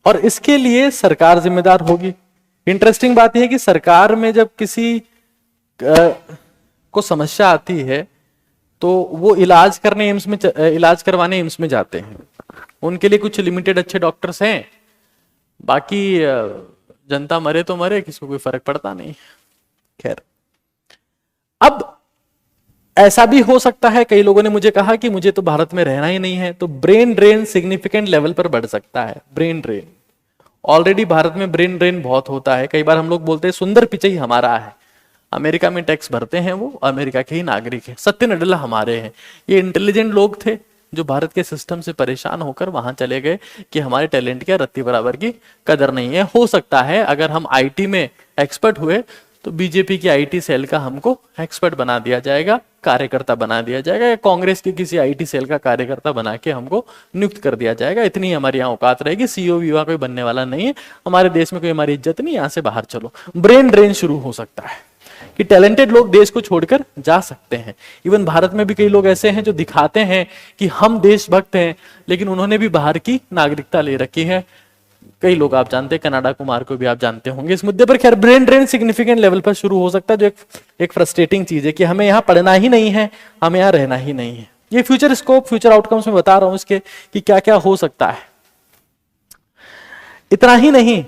S1: और इसके लिए सरकार जिम्मेदार होगी। इंटरेस्टिंग बात यह है कि सरकार में जब किसी को समस्या आती है तो वो इलाज करवाने एम्स में जाते हैं। उनके लिए कुछ लिमिटेड अच्छे डॉक्टर्स हैं, बाकी जनता मरे तो मरे, किसी को कोई फर्क पड़ता नहीं। खैर, अब ऐसा भी हो सकता है, कई लोगों ने मुझे कहा कि मुझे तो भारत में रहना ही नहीं है, तो ब्रेन ड्रेन सिग्निफिकेंट लेवल पर बढ़ सकता है। ब्रेन ड्रेन, ऑलरेडी भारत में ब्रेन ड्रेन बहुत होता है। कई बार हम लोग बोलते हैं सुंदर पिचई हमारा है, अमेरिका में टैक्स भरते हैं, वो अमेरिका के ही नागरिक है। सत्य नडेला हमारे हैं। ये इंटेलिजेंट लोग थे जो भारत के सिस्टम से परेशान होकर वहां चले गए कि हमारे टैलेंट के रत्ती बराबर की कदर नहीं है। हो सकता है अगर हम आईटी में एक्सपर्ट हुए तो बीजेपी की आईटी सेल का हमको एक्सपर्ट बना दिया जाएगा, कार्यकर्ता बना दिया जाएगा, या कांग्रेस की किसी आईटी सेल का कार्यकर्ता बना के हमको नियुक्त कर दिया जाएगा। इतनी हमारी यहाँ औकात रहेगी। सीईओ वीवा कोई बनने वाला नहीं है हमारे देश में, कोई हमारी इज्जत नहीं, यहाँ से बाहर चलो। ब्रेन ड्रेन शुरू हो सकता है कि टैलेंटेड लोग देश को छोड़कर जा सकते हैं। इवन भारत में भी कई लोग ऐसे हैं जो दिखाते हैं कि हम देशभक्त हैं, लेकिन उन्होंने भी बाहर की नागरिकता ले रखी है। कई लोग आप जानते हैं, कनाडा कुमार को भी आप जानते होंगे इस मुद्दे पर। खैर, ब्रेन ड्रेन सिग्निफिकेंट लेवल पर शुरू हो सकता है, जो एक फ्रस्ट्रेटिंग चीज है कि हमें यहाँ पढ़ना ही नहीं है, हमें यहाँ रहना ही नहीं है। ये फ्यूचर स्कोप, फ्यूचर आउटकम्स में बता रहा हूं इसके कि क्या क्या हो सकता है। इतना ही नहीं,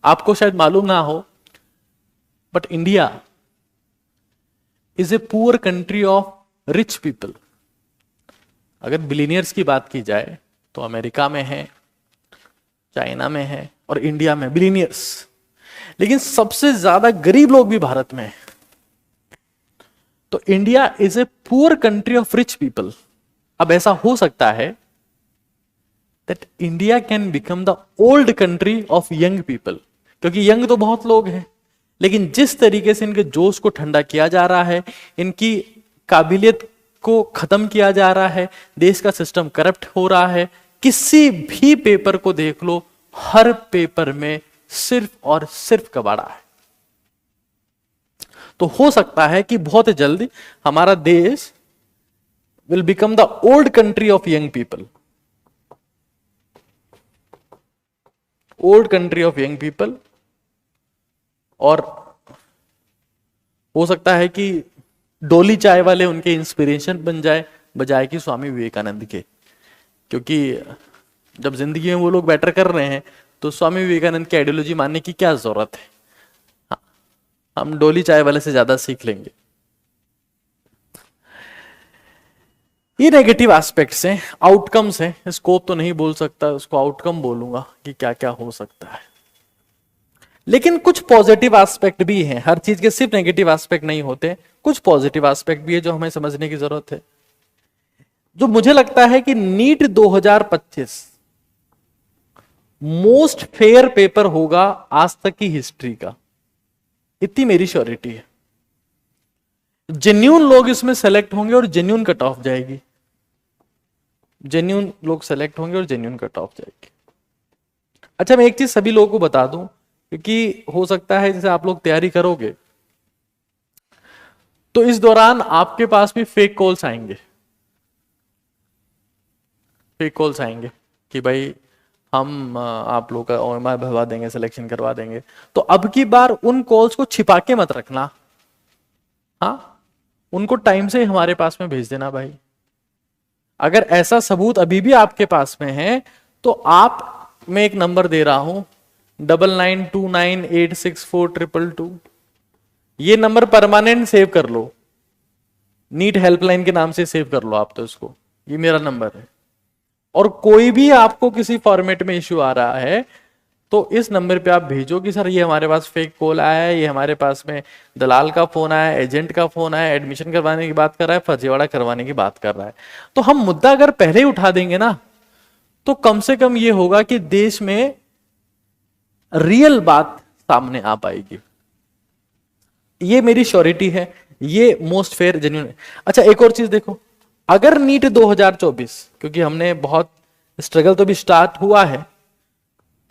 S1: आपको शायद मालूम ना हो, but India is a poor country of rich people. अगर बिलियनियर्स की बात की जाए तो अमेरिका में है, चाइना में है, और इंडिया में बिलियनियर्स, लेकिन सबसे ज्यादा गरीब लोग भी भारत में है। तो India is a poor country of rich people. अब ऐसा हो सकता है that India can become the old country of young people, क्योंकि यंग तो बहुत लोग हैं, लेकिन जिस तरीके से इनके जोश को ठंडा किया जा रहा है, इनकी काबिलियत को खत्म किया जा रहा है, देश का सिस्टम करप्ट हो रहा है। किसी भी पेपर को देख लो, हर पेपर में सिर्फ और सिर्फ कबाड़ा है। तो हो सकता है कि बहुत जल्दी हमारा देश will become the old country of young people, old country of young people. और हो सकता है कि डोली चाय वाले उनके इंस्पिरेशन बन जाए, बजाय कि स्वामी विवेकानंद के, क्योंकि जब जिंदगी में वो लोग बेटर कर रहे हैं तो स्वामी विवेकानंद की आइडियोलॉजी मानने की क्या जरूरत है। हाँ, हम डोली चाय वाले से ज्यादा सीख लेंगे। ये नेगेटिव एस्पेक्ट्स हैं, आउटकम्स हैं। स्कोप तो नहीं बोल सकता, उसको आउटकम बोलूंगा कि क्या क्या हो सकता है। लेकिन कुछ पॉजिटिव एस्पेक्ट भी हैं। हर चीज के सिर्फ नेगेटिव एस्पेक्ट नहीं होते, कुछ पॉजिटिव एस्पेक्ट भी है जो हमें समझने की जरूरत है। जो मुझे लगता है कि नीट 2025 मोस्ट फेयर पेपर होगा आज तक की हिस्ट्री का, इतनी मेरी श्योरिटी है। जेन्यून लोग इसमें सेलेक्ट होंगे और जेन्यून कट ऑफ जाएगी, जेन्यून लोग सेलेक्ट होंगे और जेन्यून कट ऑफ जाएगी। अच्छा, मैं एक चीज सभी लोगों को बता दूं, क्योंकि हो सकता है जैसे आप लोग तैयारी करोगे तो इस दौरान आपके पास भी फेक कॉल्स आएंगे, फेक कॉल्स आएंगे कि भाई हम आप लोग का ओएमआर भरवा देंगे, सिलेक्शन करवा देंगे। तो अब की बार उन कॉल्स को छिपा के मत रखना, हाँ, उनको टाइम से हमारे पास में भेज देना भाई। अगर ऐसा सबूत अभी भी आपके पास में है तो आप, मैं एक नंबर दे रहा हूं 9929864222, ये नंबर परमानेंट सेव कर लो, नीट हेल्पलाइन के नाम से सेव कर लो आप तो इसको, ये मेरा नंबर है। और कोई भी आपको किसी फॉर्मेट में इश्यू आ रहा है तो इस नंबर पे आप भेजो कि सर ये हमारे पास फेक कॉल आया है, ये हमारे पास में दलाल का फोन आया है, एजेंट का फोन आया है, एडमिशन करवाने की बात कर रहा है, फर्जीवाड़ा करवाने की बात कर रहा है। तो हम मुद्दा अगर पहले ही उठा देंगे ना तो कम से कम ये होगा कि देश में रियल बात सामने आ पाएगी। ये मेरी श्योरिटी है, ये मोस्ट फेयर जेन्युइन है। अच्छा, एक और चीज देखो, अगर नीट 2024, क्योंकि हमने बहुत स्ट्रगल तो भी स्टार्ट हुआ है,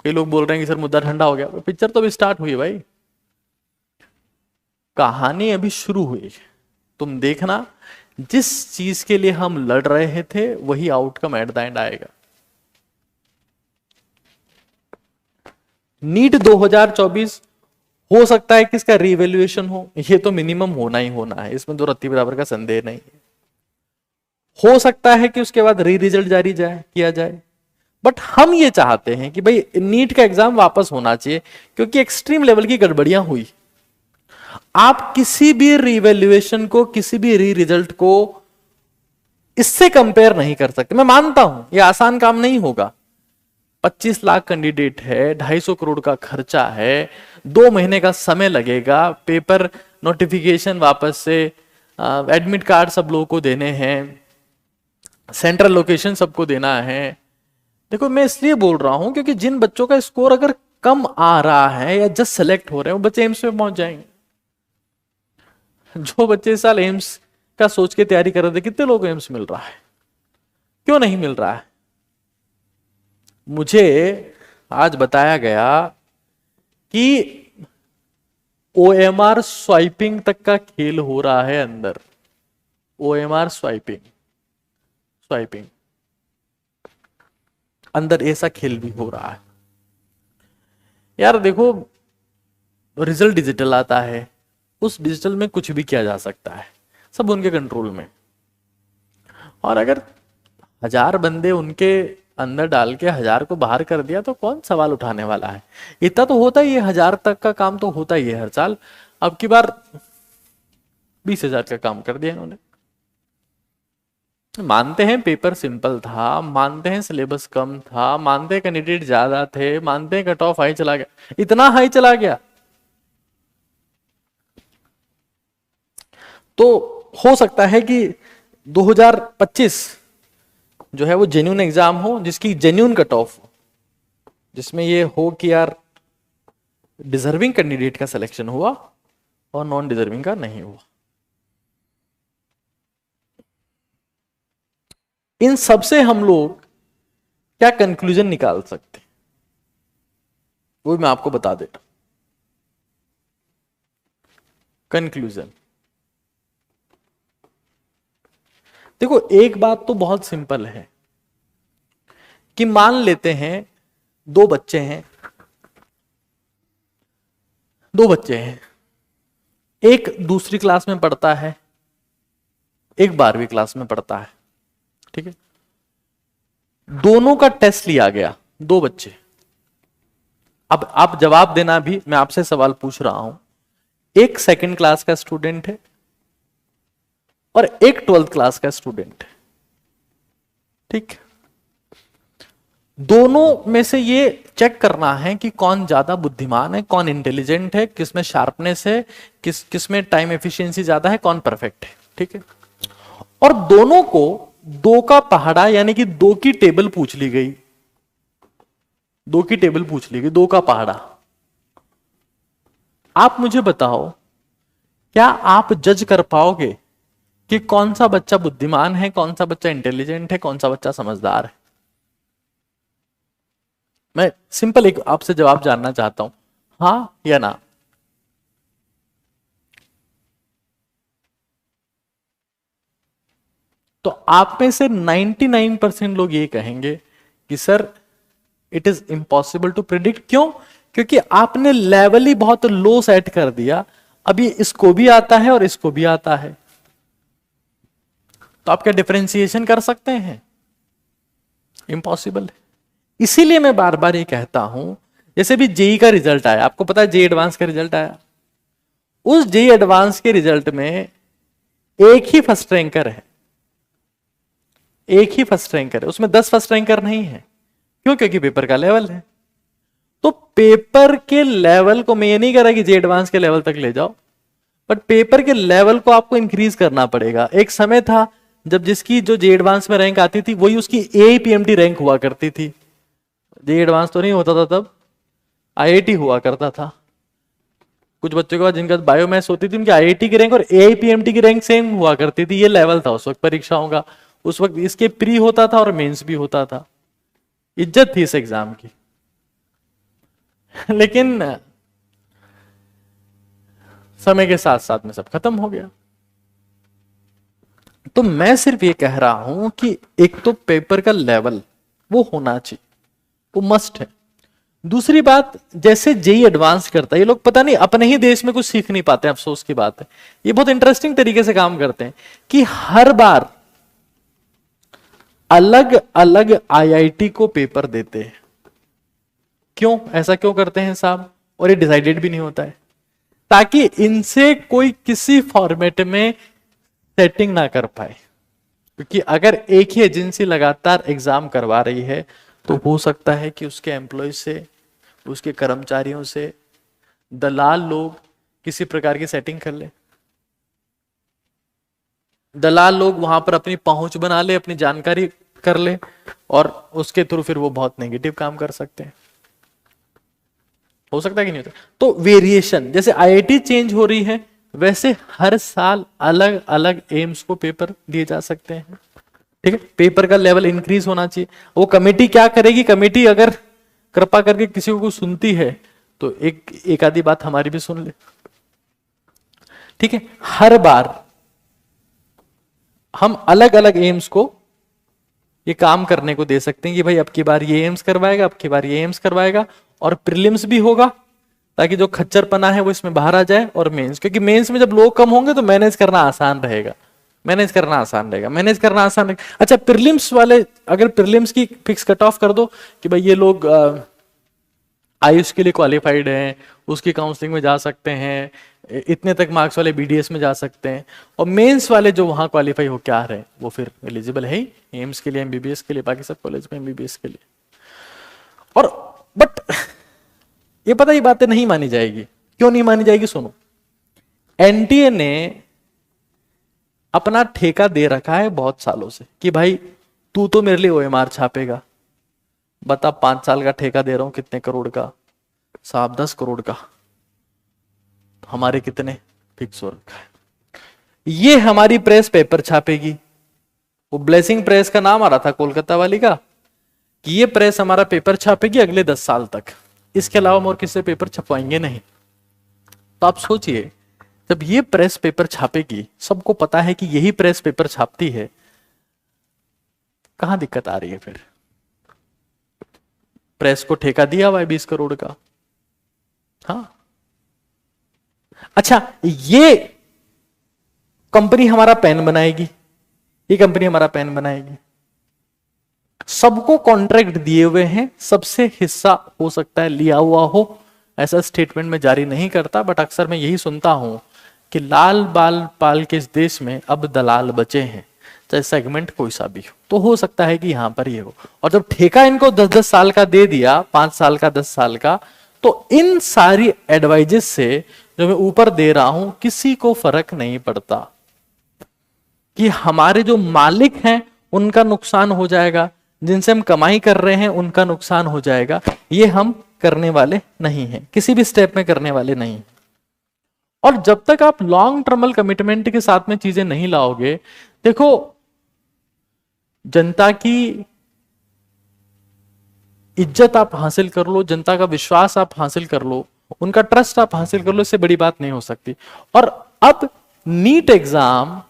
S1: कई लोग बोल रहे हैं कि सर मुद्दा ठंडा हो गया, पिक्चर तो अभी स्टार्ट हुई है भाई, कहानी अभी शुरू हुई। तुम देखना, जिस चीज के लिए हम लड़ रहे थे वही आउटकम एट द एंड आएगा। नीट 2024 हो सकता है कि इसका रीवैल्यूएशन हो, ये तो मिनिमम होना ही होना है, इसमें तो रत्ती बराबर का संदेह नहीं है। हो सकता है कि उसके बाद री रिजल्ट जारी किया जाए, बट हम ये चाहते हैं कि भाई नीट का एग्जाम वापस होना चाहिए, क्योंकि एक्सट्रीम लेवल की गड़बड़ियां हुई। आप किसी भी रीवैल्यूएशन को, किसी भी री रिजल्ट को इससे कंपेयर नहीं कर सकते। मैं मानता हूं ये आसान काम नहीं होगा, 25 लाख कैंडिडेट है, 250 करोड़ का खर्चा है, 2 महीने का समय लगेगा, पेपर नोटिफिकेशन वापस से, एडमिट कार्ड सब लोगों को देने हैं, सेंट्रल लोकेशन सबको देना है। देखो मैं इसलिए बोल रहा हूं क्योंकि जिन बच्चों का स्कोर अगर कम आ रहा है या जस्ट सेलेक्ट हो रहे हैं वो बच्चे एम्स में पहुंच जाएंगे। जो बच्चे इस साल एम्स का सोच के तैयारी कर रहे थे, कितने लोगों को एम्स मिल रहा है? क्यों नहीं मिल रहा है? मुझे आज बताया गया कि ओएमआर स्वाइपिंग तक का खेल हो रहा है अंदर। ओएमआर स्वाइपिंग अंदर ऐसा खेल भी हो रहा है। यार देखो, रिजल्ट डिजिटल आता है, उस डिजिटल में कुछ भी किया जा सकता है, सब उनके कंट्रोल में। और अगर 1000 बंदे उनके अंदर डाल के 1000 को बाहर कर दिया तो कौन सवाल उठाने वाला है? इतना तो होता ही है, 1000 तक का काम तो होता ही है हर साल। अब की बार 20,000 का काम कर दिया इन्होंने। मानते हैं पेपर सिंपल था, मानते हैं सिलेबस कम था, मानते हैं कैंडिडेट ज्यादा थे, मानते हैं कट ऑफ हाई चला गया, इतना हाई चला गया तो हो सकता है कि 2025 जो है वो जेन्युइन एग्जाम हो, जिसकी जेन्युइन कट ऑफ हो, जिसमें ये हो कि यार डिजर्विंग कैंडिडेट का सिलेक्शन हुआ और नॉन डिजर्विंग का नहीं हुआ। इन सब से हम लोग क्या कंक्लूजन निकाल सकते हैं वो मैं आपको बता देता। कंक्लूजन देखो, एक बात तो बहुत सिंपल है कि मान लेते हैं दो बच्चे हैं, एक दूसरी क्लास में पढ़ता है, एक 12वीं क्लास में पढ़ता है, ठीक है। दोनों का टेस्ट लिया गया, दो बच्चे। अब आप जवाब देना भी, मैं आपसे सवाल पूछ रहा हूं, एक 2nd क्लास का स्टूडेंट है और एक 12th क्लास का स्टूडेंट है, ठीक। दोनों में से ये चेक करना है कि कौन ज्यादा बुद्धिमान है, कौन इंटेलिजेंट है, किसमें शार्पनेस है, किसमें टाइम एफिशिएंसी ज्यादा है, कौन परफेक्ट है, ठीक है। और दोनों को 2 का पहाड़ा यानी कि 2 की टेबल पूछ ली गई, 2 की टेबल पूछ ली गई, 2 का पहाड़ा। आप मुझे बताओ, क्या आप जज कर पाओगे कि कौन सा बच्चा बुद्धिमान है, कौन सा बच्चा इंटेलिजेंट है, कौन सा बच्चा समझदार है? मैं सिंपल एक आपसे जवाब जानना चाहता हूं, हां या ना। तो आप में से 99% लोग ये कहेंगे कि sir it is impossible to predict. क्यों? क्योंकि आपने लेवल ही बहुत लो सेट कर दिया। अभी इसको भी आता है और इसको भी आता है, तो आप क्या डिफरेंशिएशन कर सकते हैं? इम्पॉसिबल है। इसीलिए मैं बार बार ये कहता हूं, जैसे भी जेई का रिजल्ट आया, आपको पता है जेई एडवांस का रिजल्ट आया, उस जेई एडवांस के रिजल्ट में एक ही फर्स्ट रैंकर है, एक ही फर्स्ट रैंकर है, उसमें 10 फर्स्ट रैंकर नहीं है। क्यों? क्योंकि पेपर का लेवल है। तो पेपर के लेवल को, मैं ये नहीं कह रहा कि जेई एडवांस के लेवल तक ले जाओ, बट पेपर के लेवल को आपको इंक्रीज करना पड़ेगा। एक समय था जब जिसकी जो जेई एडवांस में रैंक आती थी वही उसकी एआईपीएमटी रैंक हुआ करती थी। जेई एडवांस तो नहीं होता था तब, आईआईटी हुआ करता था। कुछ बच्चों के बाद जिनका बायोमैथ्स होती थी उनकी आईआईटी की रैंक और एआईपीएमटी की रैंक सेम हुआ करती थी। ये लेवल था उस वक्त परीक्षाओं का। उस वक्त इसके प्री होता था और मेंस भी होता था, इज्जत थी इस एग्जाम की। लेकिन समय के साथ साथ में सब खत्म हो गया। तो मैं सिर्फ ये कह रहा हूं कि एक तो पेपर का लेवल वो होना चाहिए, वो मस्ट है। दूसरी बात, जैसे जेई एडवांस करता है, ये लोग पता नहीं अपने ही देश में कुछ सीख नहीं पाते, अफसोस की बात है। ये बहुत इंटरेस्टिंग तरीके से काम करते हैं कि हर बार अलग अलग आईआईटी को पेपर देते हैं। क्यों ऐसा क्यों करते हैं साहब? और ये डिसाइडेड भी नहीं होता है, ताकि इनसे कोई किसी फॉर्मेट में सेटिंग ना कर पाए। क्योंकि अगर एक ही एजेंसी लगातार एग्जाम करवा रही है तो हो सकता है कि उसके एम्प्लॉय से, उसके कर्मचारियों से दलाल लोग किसी प्रकार की सेटिंग कर ले। दलाल लोग वहां पर अपनी पहुंच बना ले, अपनी जानकारी कर ले, और उसके थ्रू फिर वो बहुत नेगेटिव काम कर सकते हैं। हो सकता है कि नहीं होता? तो वेरिएशन, जैसे आईआईटी चेंज हो रही है, वैसे हर साल अलग अलग एम्स को पेपर दिए जा सकते हैं। ठीक है, पेपर का लेवल इंक्रीज होना चाहिए। वो कमेटी क्या करेगी? कमेटी अगर कृपा करके किसी को सुनती है तो एक आधी बात हमारी भी सुन ले। ठीक है, हर बार हम अलग अलग एम्स को ये काम करने को दे सकते हैं कि भाई अब की बार ये एम्स करवाएगा, अब की बार ये एम्स करवाएगा, और प्रीलिम्स भी होगा ताकि जो खच्चरपना है वो इसमें बाहर आ जाए, और मेंस, क्योंकि मेंस में जब लोग कम होंगे तो मैनेज करना आसान रहेगा, मैनेज करना आसान रहेगा। अच्छा, प्रीलिम्स वाले, अगर प्रीलिम्स की फिक्स कट ऑफ कर दो कि भाई ये लोग आयुष के लिए क्वालिफाइड हैं, उसकी काउंसलिंग में जा सकते हैं, इतने तक मार्क्स वाले बीडीएस में जा सकते हैं, और मेंस वाले जो वहां क्वालिफाई हो क्या रहे वो फिर एलिजिबल है ही एम्स के लिए, एमबीबीएस के लिए, बाकी सब कॉलेज में एमबीबीएस के लिए। और बट ये पता, ये बातें नहीं मानी जाएगी। क्यों नहीं मानी जाएगी? सुनो, एनटीए ने अपना ठेका दे रखा है बहुत सालों से कि भाई तू तो मेरे लिए ओएमआर छापेगा। बता, 5 साल का ठेका दे रहा हूं, कितने करोड़ का साहब? 10 करोड़ का। हमारे कितने फिक्स हो रखा है। ये हमारी प्रेस पेपर छापेगी। वो ब्लेसिंग प्रेस का नाम आ रहा था कोलकाता वाली का, कि ये प्रेस हमारा पेपर छापेगी अगले 10 साल तक, इसके अलावा हम और किससे पेपर छपवाएंगे नहीं। तो आप सोचिए, जब ये प्रेस पेपर छापेगी, सबको पता है कि यही प्रेस पेपर छापती है, कहां दिक्कत आ रही है फिर? प्रेस को ठेका दिया हुआ है 20 करोड़ का। हाँ, अच्छा, ये कंपनी हमारा पेन बनाएगी, ये कंपनी हमारा पेन बनाएगी, सबको कॉन्ट्रैक्ट दिए हुए हैं, सबसे हिस्सा हो सकता है लिया हुआ हो, ऐसा स्टेटमेंट में जारी नहीं करता, बट अक्सर मैं यही सुनता हूं कि लाल बाल पाल के इस देश में अब दलाल बचे हैं, चाहे सेगमेंट कोई सा भी हो हो सकता है कि यहां पर ये हो। और जब ठेका इनको 10-10 साल का दे दिया, 5 साल का, 10 साल का, तो इन सारी एडवाइजेस से जो मैं ऊपर दे रहा हूं, किसी को फर्क नहीं पड़ता कि हमारे जो मालिक हैं उनका नुकसान हो जाएगा, जिनसे हम कमाई कर रहे हैं उनका नुकसान हो जाएगा। ये हम करने वाले नहीं हैं, किसी भी स्टेप में करने वाले नहीं। और जब तक आप लॉन्ग टर्मल कमिटमेंट के साथ में चीजें नहीं लाओगे, देखो, जनता की इज्जत आप हासिल कर लो, जनता का विश्वास आप हासिल कर लो, उनका ट्रस्ट आप हासिल कर लो, इससे बड़ी बात नहीं हो सकती। और अब नीट एग्जाम,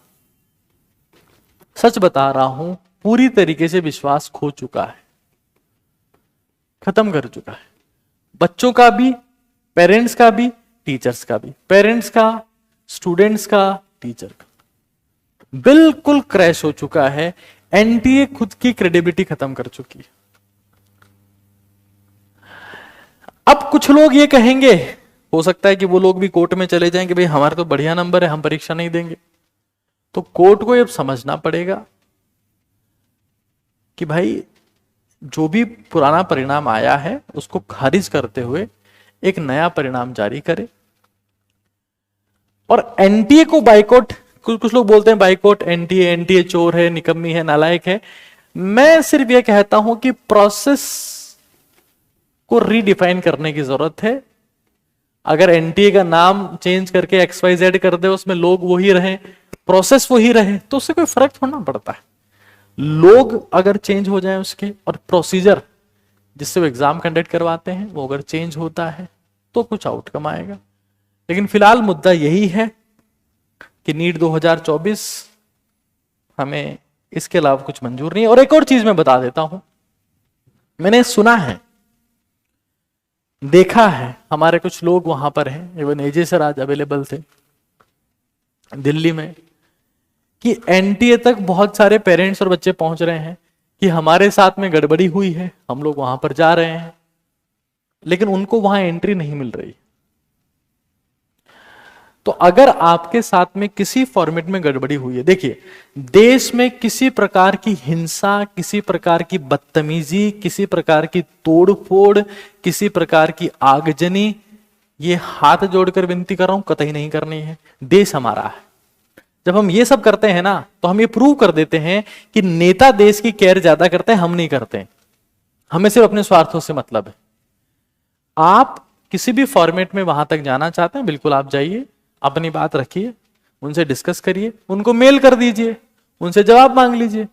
S1: सच बता रहा हूं, पूरी तरीके से विश्वास खो चुका है, खत्म कर चुका है। बच्चों का भी, पेरेंट्स का भी, टीचर्स का भी, पेरेंट्स का, स्टूडेंट्स का, टीचर का, बिल्कुल क्रैश हो चुका है। एनटीए खुद की क्रेडिबिलिटी खत्म कर चुकी है। अब कुछ लोग ये कहेंगे, हो सकता है कि वो लोग भी कोर्ट में चले जाएंगे, भाई हमारे तो बढ़िया नंबर है, हम परीक्षा नहीं देंगे। तो कोर्ट को ये समझना पड़ेगा कि भाई जो भी पुराना परिणाम आया है उसको खारिज करते हुए एक नया परिणाम जारी करे। और एनटीए को बाइकआउट, कुछ लोग बोलते हैं बाइकआउट एनटीए, एनटीए चोर है, निकम्मी है, नालायक है। मैं सिर्फ यह कहता हूं कि प्रोसेस को रीडिफाइन करने की जरूरत है। अगर एनटीए का नाम चेंज करके XYZ कर दे, उसमें लोग वही रहे, प्रोसेस वही रहे, तो उससे कोई फर्क थोड़ा पड़ता है। लोग अगर चेंज हो जाए उसके, और प्रोसीजर जिससे वो एग्जाम कंडक्ट करवाते हैं वो अगर चेंज होता है तो कुछ आउटकम आएगा। लेकिन फिलहाल मुद्दा यही है कि नीट 2024 हमें इसके अलावा कुछ मंजूर नहीं है। और एक और चीज मैं बता देता हूं, मैंने सुना है देखा है, हमारे कुछ लोग वहां पर हैं, इवन एजे सर आज अवेलेबल थे दिल्ली में, कि एनटीए तक बहुत सारे पेरेंट्स और बच्चे पहुंच रहे हैं कि हमारे साथ में गड़बड़ी हुई है, हम लोग वहां पर जा रहे हैं, लेकिन उनको वहां एंट्री नहीं मिल रही। तो अगर आपके साथ में किसी फॉर्मेट में गड़बड़ी हुई है, देखिए देश में किसी प्रकार की हिंसा, किसी प्रकार की बदतमीजी, किसी प्रकार की तोड़फोड़, किसी प्रकार की आगजनी, ये हाथ जोड़कर विनती कर रहा हूं, कतई नहीं करनी है। देश हमारा है। जब हम ये सब करते हैं ना, तो हम ये प्रूव कर देते हैं कि नेता देश की केयर ज्यादा करते हैं, हम नहीं करते। हमें सिर्फ अपने स्वार्थों से मतलब है। आप किसी भी फॉर्मेट में वहां तक जाना चाहते हैं, बिल्कुल आप जाइए, अपनी बात रखिए, उनसे डिस्कस करिए, उनको मेल कर दीजिए, उनसे जवाब मांग लीजिए,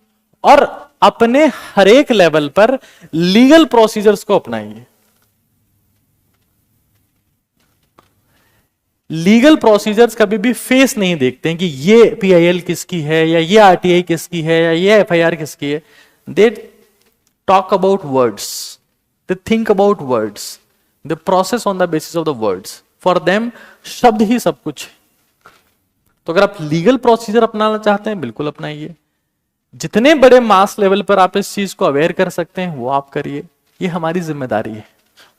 S1: और अपने हर एक लेवल पर लीगल प्रोसीजर्स को अपनाइए। लीगल प्रोसीजर्स कभी भी फेस नहीं देखते हैं कि ये पीआईएल किसकी है, या ये आरटीआई किसकी है, या ये एफआईआर किसकी है। They talk about words, they think about words, they process on the basis of the words. For them शब्द ही सब कुछ। तो अगर आप लीगल प्रोसीजर अपनाना चाहते हैं, बिल्कुल अपनाइए। जितने बड़े मास लेवल पर आप इस चीज को अवेयर कर सकते हैं, वो आप करिए, ये हमारी जिम्मेदारी है।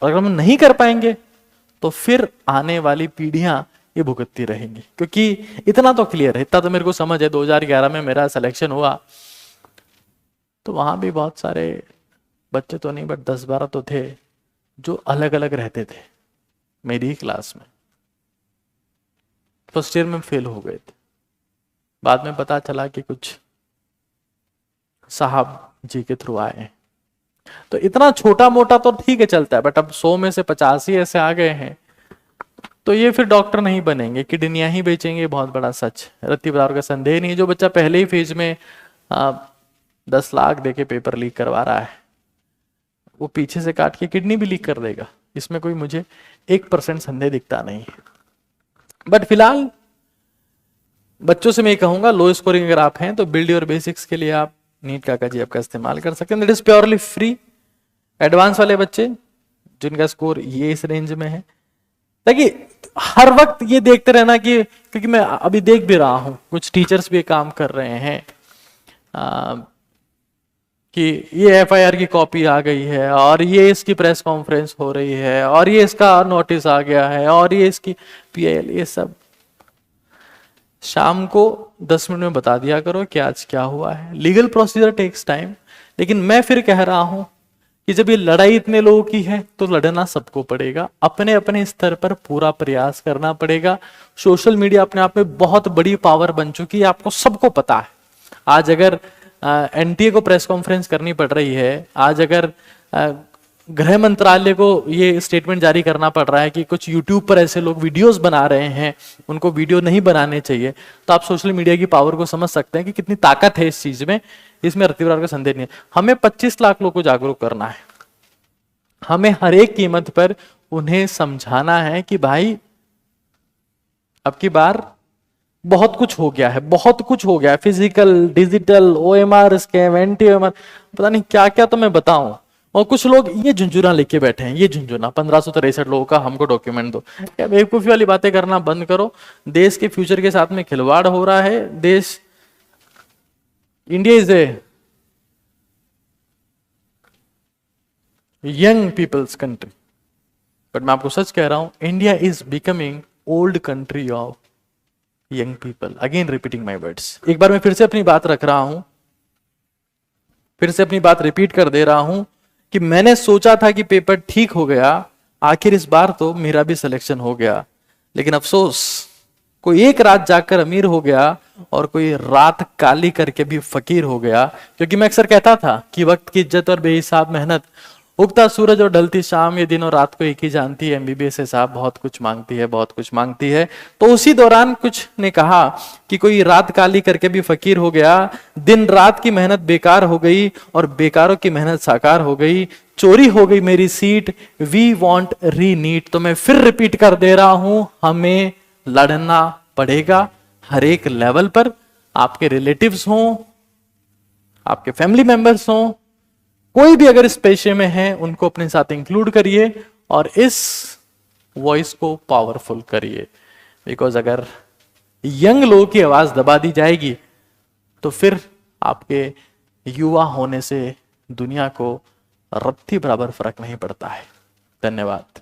S1: और अगर हम नहीं कर पाएंगे तो फिर आने वाली पीढ़ियां ये भुगतती रहेंगी। क्योंकि इतना तो क्लियर है, इतना तो मेरे को समझ है, 2011 में मेरा सिलेक्शन हुआ तो वहां भी बहुत सारे बच्चे तो नहीं, बट 10-12 तो थे जो अलग अलग रहते थे मेरी ही क्लास में। फर्स्ट ईयर में फेल हो गए थे, बाद में पता चला कि कुछ साहब जी के थ्रू आए हैं। तो इतना छोटा मोटा तो ठीक है, चलता है, बट अब 100 में से 85 ऐसे आ गए हैं, तो ये फिर डॉक्टर नहीं बनेंगे, किडनियां ही बेचेंगे। बहुत बड़ा सच, रत्ती बराबर का संदेह नहीं। जो बच्चा पहले ही फेज में 10 लाख देके पेपर लीक करवा रहा है, वो पीछे से काट के किडनी भी लीक कर देगा। इसमें कोई मुझे 1% संदेह दिखता नहीं। बट फिलहाल बच्चों से मैं कहूंगा, लो स्कोरिंग अगर आप हैं तो बिल्ड योर बेसिक्स के लिए आप नीट काका जी आपका इस्तेमाल कर सकते हैं। That is purely free. Advance वाले बच्चे जिनका स्कोर ये इस रेंज में है, ताकि हर वक्त ये देखते रहना कि, क्योंकि मैं अभी देख भी रहा हूं कुछ टीचर्स भी काम कर रहे हैं कि ये एफआईआर की कॉपी आ गई है, और ये इसकी प्रेस कॉन्फ्रेंस हो रही है, और ये इसका नोटिस आ गया है, और ये इसकी पीआईएल, ये सब शाम को 10 मिनट में बता दिया करो कि आज क्या हुआ है। Legal procedure takes time. लेकिन मैं फिर कह रहा हूं कि जब ये लड़ाई इतने लोगों की है तो लड़ना सबको पड़ेगा, अपने अपने स्तर पर पूरा प्रयास करना पड़ेगा। सोशल मीडिया अपने आप में बहुत बड़ी पावर बन चुकी है, आपको सबको पता है। आज अगर एनटीए को प्रेस कॉन्फ्रेंस करनी पड़ रही है, आज अगर गृह मंत्रालय को ये स्टेटमेंट जारी करना पड़ रहा है कि कुछ यूट्यूब पर ऐसे लोग वीडियोस बना रहे हैं, उनको वीडियो नहीं बनाने चाहिए, तो आप सोशल मीडिया की पावर को समझ सकते हैं कि कितनी ताकत है इस चीज में। इसमें रत्ती बराबर का संदेह नहीं है। हमें 25 लाख लोगों को जागरूक करना है। हमें हर एक कीमत पर उन्हें समझाना है कि भाई अब की बार बहुत कुछ हो गया है, बहुत कुछ हो गया है। Physical, digital, OMR scam, anti OMR, पता नहीं क्या क्या तो मैं बताऊं। और कुछ लोग ये झुंझुना लेके बैठे हैं, ये झुंझुना 1563 लोगों का हमको डॉक्यूमेंट दो। क्या बेवकूफी वाली बातें करना बंद करो। देश के फ्यूचर के साथ में खिलवाड़ हो रहा है। देश, India is a young people's country, but मैं आपको सच कह रहा हूं, India is becoming old country of young people. Again repeating my words. एक बार मैं फिर से अपनी बात रख रहा हूं, फिर से अपनी बात रिपीट कर दे रहा हूं कि मैंने सोचा था कि पेपर ठीक हो गया, आखिर इस बार तो मेरा भी सिलेक्शन हो गया। लेकिन अफसोस, कोई एक रात जागकर अमीर हो गया और कोई रात काली करके भी फकीर हो गया। क्योंकि मैं अक्सर कहता था कि वक्त की इज्जत और बेहिसाब मेहनत, उगता सूरज और ढलती शाम, ये दिन और रात को एक ही जानती है। एमबीबीएस है साहब, बहुत कुछ मांगती है, बहुत कुछ मांगती है। तो उसी दौरान कुछ ने कहा कि कोई रात काली करके भी फकीर हो गया, दिन रात की मेहनत बेकार हो गई और बेकारों की मेहनत साकार हो गई, चोरी हो गई मेरी सीट, वी वांट रीनीट। तो मैं फिर रिपीट कर दे रहा हूं, हमें लड़ना पड़ेगा हर एक लेवल पर। आपके रिलेटिव्स हों, आपके फैमिली मेंबर्स हों, कोई भी अगर इस पेशे में है, उनको अपने साथ इंक्लूड करिए और इस वॉइस को पावरफुल करिए। बिकॉज अगर यंग लोगों की आवाज दबा दी जाएगी तो फिर आपके युवा होने से दुनिया को रत्ती बराबर फर्क नहीं पड़ता है। धन्यवाद।